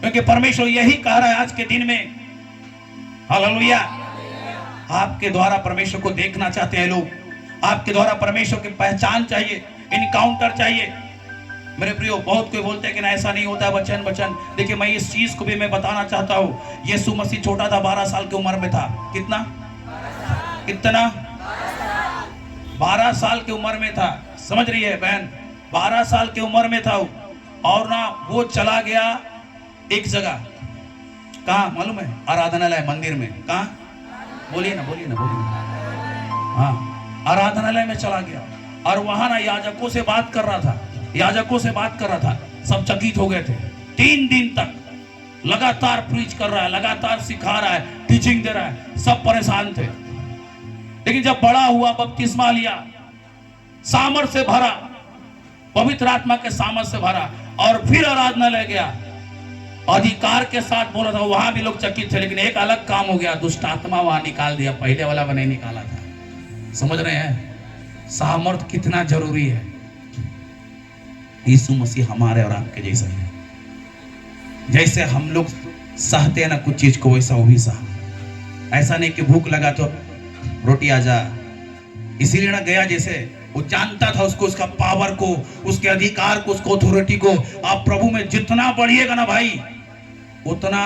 क्योंकि परमेश्वर यही कह रहा है आज के दिन में। हालेलुया। आपके द्वारा परमेश्वर को देखना चाहते हैं लोग, आपके द्वारा परमेश्वर की पहचान चाहिए, इनकाउंटर चाहिए। मेरे प्रियो, बहुत कोई बोलते हैं कि ना ऐसा नहीं होता है, वचन वचन। देखिए मैं इस चीज को भी मैं बताना चाहता हूँ। यीशु मसीह छोटा था, 12 साल की उम्र में था। कितना? 12 साल की उम्र में था। समझ रही है बहन? 12 साल की उम्र में था और ना वो चला गया एक जगह। कहाँ मालूम है? आराधनालय, मंदिर में। कहाँ? बोलिए ना, बोलिए ना, बोलिए ना। हाँ, आराधनालय में चला गया और वहां ना याजकों से बात कर रहा था, याजकों से बात कर रहा था। सब चकित हो गए थे। 3 दिन तक लगातार प्रीच कर रहा है, लगातार सिखा रहा है, टीचिंग दे रहा है। सब परेशान थे। लेकिन जब बड़ा हुआ, बपतिस्मा लिया, सामर्थ से भरा, पवित्र आत्मा के सामर्थ से भरा, और फिर आराधनालय गया, अधिकार के साथ बोला था। वहां भी लोग चकित थे, लेकिन एक अलग काम हो गया, दुष्ट आत्मा वहां निकाल दिया, पहले वाला नहीं निकाला था। समझ रहे हैं सामर्थ कितना जरूरी है? यीशु मसीह हमारे और आपके जैसा है। जैसे हम लोग सहते हैं ना कुछ चीज को, वैसा वो भी सहा। ऐसा नहीं कि भूख लगा तो रोटी आ जा, इसीलिए ना गया जैसे वो जानता था उसको, उसका पावर को, उसके अधिकार को, उसको अथॉरिटी को। आप प्रभु में जितना बढ़िएगा ना भाई, उतना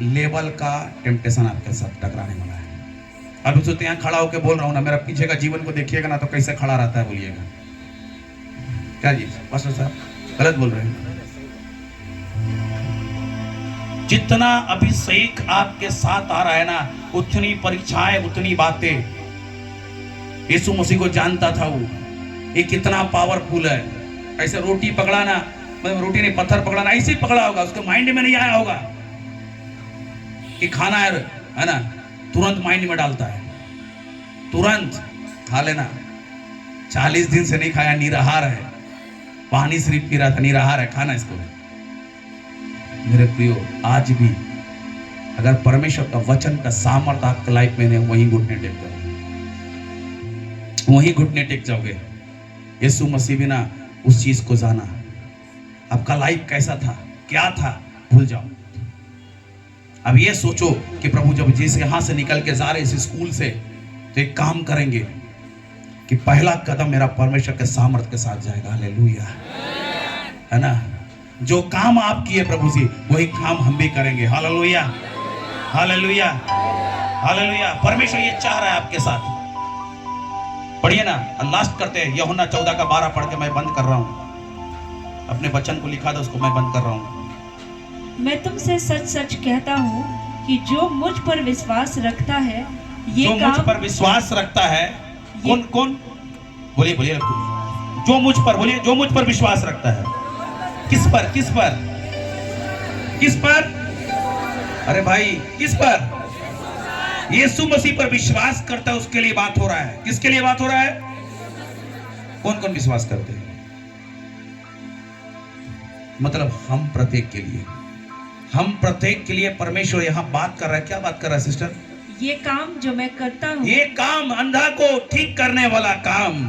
लेवल का टेम्पटेशन आपके साथ टकराने वाला है। अभी सोचते यहाँ खड़ा होकर बोल रहा हूँ ना, मेरा पीछे का जीवन को देखिएगा ना तो कैसे खड़ा रहता है, बोलिएगा क्या जी पास्टर साहब गलत बोल रहे हैं? जितना अभिषेक आपके साथ आ रहा है ना, उतनी परीक्षाएं, उतनी बातें। यीशु मसीह को जानता था वो, ये कितना पावरफुल है। ऐसे रोटी पकड़ाना, मतलब रोटी नहीं पत्थर पकड़ाना, ऐसे ही पकड़ा होगा, उसके माइंड में नहीं आया होगा कि खाना है ना, तुरंत माइंड में डालता है, तुरंत खा लेना। 40 दिन से नहीं खाया, निराहार है, पानी सिर्फ पी रहा था, निराहार है, खाना इसको। मेरे प्रियो, आज भी अगर परमेश्वर का वचन का सामर्थ आपके लाइफ में नहीं, वहीं घुटने टेक जाओगे, वहीं घुटने टेक जाओगे। यीशु मसीह भी ना उस चीज को जाना। आपका लाइफ कैसा था, क्या था, भूल जाओ। अब ये सोचो कि प्रभु जब जिस यहां से निकल के जा रहे इस स्कूल से, तो एक काम करेंगे कि पहला कदम मेरा परमेश्वर के सामर्थ के साथ जाएगा। हालेलुया, है ना। जो काम आप किए प्रभु जी, वही काम हम भी करेंगे। Hallelujah, hallelujah, hallelujah. परमेश्वर ये चाह रहा है आपके साथ। पढ़िए ना, लास्ट करते हैं, यूहन्ना 14 का 12 पढ़ के मैं बंद कर रहा हूं। अपने वचन को लिखा था, उसको मैं बंद कर रहा हूं। मैं तुमसे सच सच कहता हूँ कि जो मुझ पर विश्वास रखता है, ये जो मुझ पर विश्वास रखता है, कौन कौन, बोलिए बोलिए, जो मुझ पर, बोलिए, जो मुझ पर विश्वास रखता है। किस पर, किस पर, किस पर? अरे भाई, किस पर? यीशु मसीह पर विश्वास करता है, उसके लिए बात हो रहा है। किसके लिए बात हो रहा है? कौन कौन विश्वास करते हैं? मतलब हम प्रत्येक के लिए, हम प्रत्येक के लिए परमेश्वर यहां बात कर रहा है। क्या बात कर रहा है सिस्टर? ये काम जो मैं करता हूँ, ये काम, अंधा को ठीक करने वाला काम,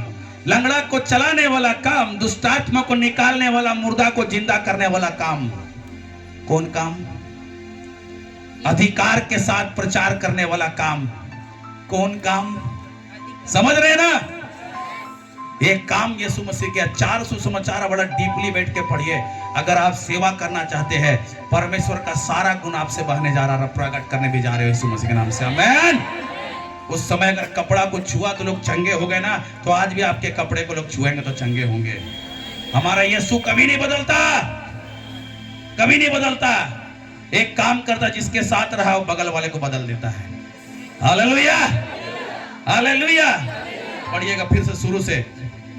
लंगड़ा को चलाने वाला काम, दुष्टात्मा को निकालने वाला, मुर्दा को जिंदा करने वाला काम। कौन काम? अधिकार के साथ प्रचार करने वाला काम। कौन काम? समझ रहे ना? ये काम यीशु मसीह के 400 समाचार बड़ा डीपली बैठ के पढ़िए। अगर आप सेवा करना चाहते हैं, परमेश्वर का सारा गुण आपसे बहने जा रहा है, प्रकट करने भी जा रहे हो यीशु मसीह के नाम से। आमीन। उस समय अगर कपड़ा को छुआ तो लोग चंगे हो गए ना, तो आज भी आपके कपड़े को लोग छुएंगे तो चंगे होंगे। हमारा यीशु कभी नहीं बदलता, कभी नहीं बदलता। एक काम करता, जिसके साथ रहा वो बगल वाले को बदल देता है। Hallelujah, hallelujah. पढ़िएगा फिर से शुरू से।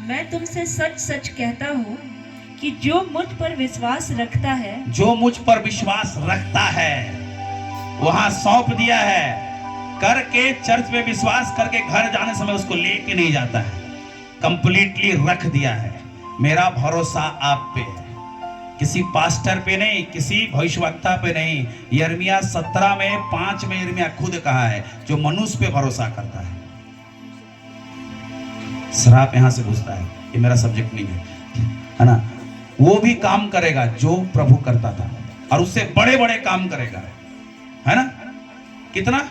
मैं तुमसे सच सच कहता हूँ कि जो मुझ पर विश्वास रखता है, जो मुझ पर विश्वास रखता है, वहां सौंप दिया है करके, चर्च में विश्वास करके घर जाने समय उसको लेके नहीं जाता है, कंप्लीटली रख दिया है। मेरा भरोसा आप पे है, किसी पास्टर पे नहीं, किसी भविष्यवक्ता पे नहीं। यिर्मयाह 17:5 में यिर्मयाह खुद कहा है, जो मनुष्य पे भरोसा करता है। श्राप यहां से घुसता है, ये मेरा सब्जेक्ट नहीं है ना। वो भी काम करेगा जो प्रभु करता था, और उससे बड़े बड़े काम करेगा, है ना। कितना?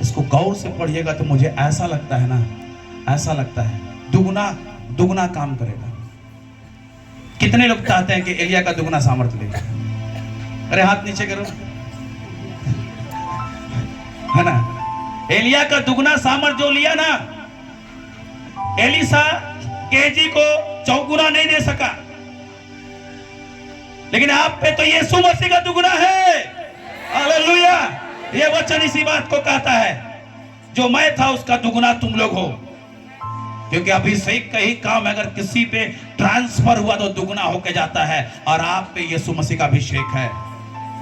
इसको गौर से पढ़िएगा तो मुझे ऐसा लगता है ना, ऐसा लगता है दुगना दुगना काम करेगा। कितने लोग चाहते हैं कि एलिया का दुगना सामर्थ्य ले? अरे हाथ नीचे करो, है ना। एलिया का दुगना सामर्थ्य जो लिया ना, एलिसा केजी को चौगुना नहीं दे सका, लेकिन आप पे तो यीशु मसीह का दुगना है। हालेलुया। ये वचन इसी बात को कहता है, जो मैं था उसका दुगना तुम लोग हो। क्योंकि अभिषेक का ही काम अगर किसी पे ट्रांसफर हुआ तो दुगना होके जाता है, और आप पे यीशु मसीह का अभिषेक है।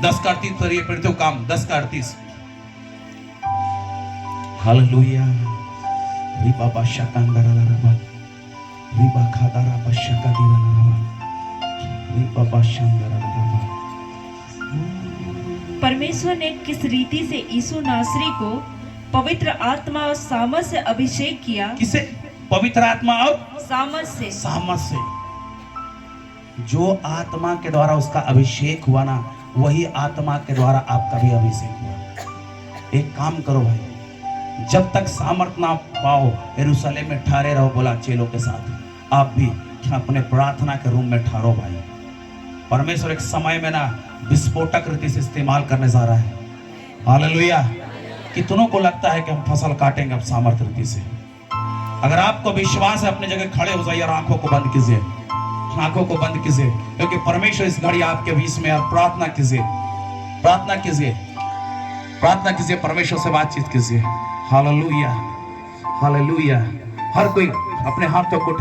10:38 पर ये पढ़ते हो काम, 10:38। हालेलुया। रिबा बाशा कंदरा रबा, रिबा खादारा बाशा कदीरा रबा, रिबा बाशा कंदरा रबा। परमेश्वर ने किस रीति से यीशु नासरी को पवित्र आत्मा और सामर्थ से अभिषेक किया? किसे? पवित्र आत्मा और सामर्थ से। सामर्थ से। जो आत्मा के द्वारा उसका अभिषेक हुआ ना, वही आत्मा के द्वारा आपका भी अभिषेक हुआ। एक काम करो भाई, जब तक सामर्थ्य ना पाओ यरूशलेम में ठहरे रहो, बोला चेलों के साथ। आप भी अपने प्रार्थना के रूम में ठहरो भाई। परमेश्वर एक समय में ना विस्फोटक रीति से इस्तेमाल करने जा रहा है। हालेलुया। कितनों को लगता है कि हम फसल काटेंगे अब सामर्थ्य रीति से। अगर आपको विश्वास है, अपनी जगह खड़े हो जाइए और आंखों को बंद कीजिए, आंखों को बंद कीजिए, क्योंकि परमेश्वर इस घड़ी आपके बीच में। आप प्रार्थना कीजिए, प्रार्थना कीजिए, प्रार्थना कीजिए, परमेश्वर से बातचीत कीजिए। Hallelujah, hallelujah. हर कोई अपने हाथों को उठा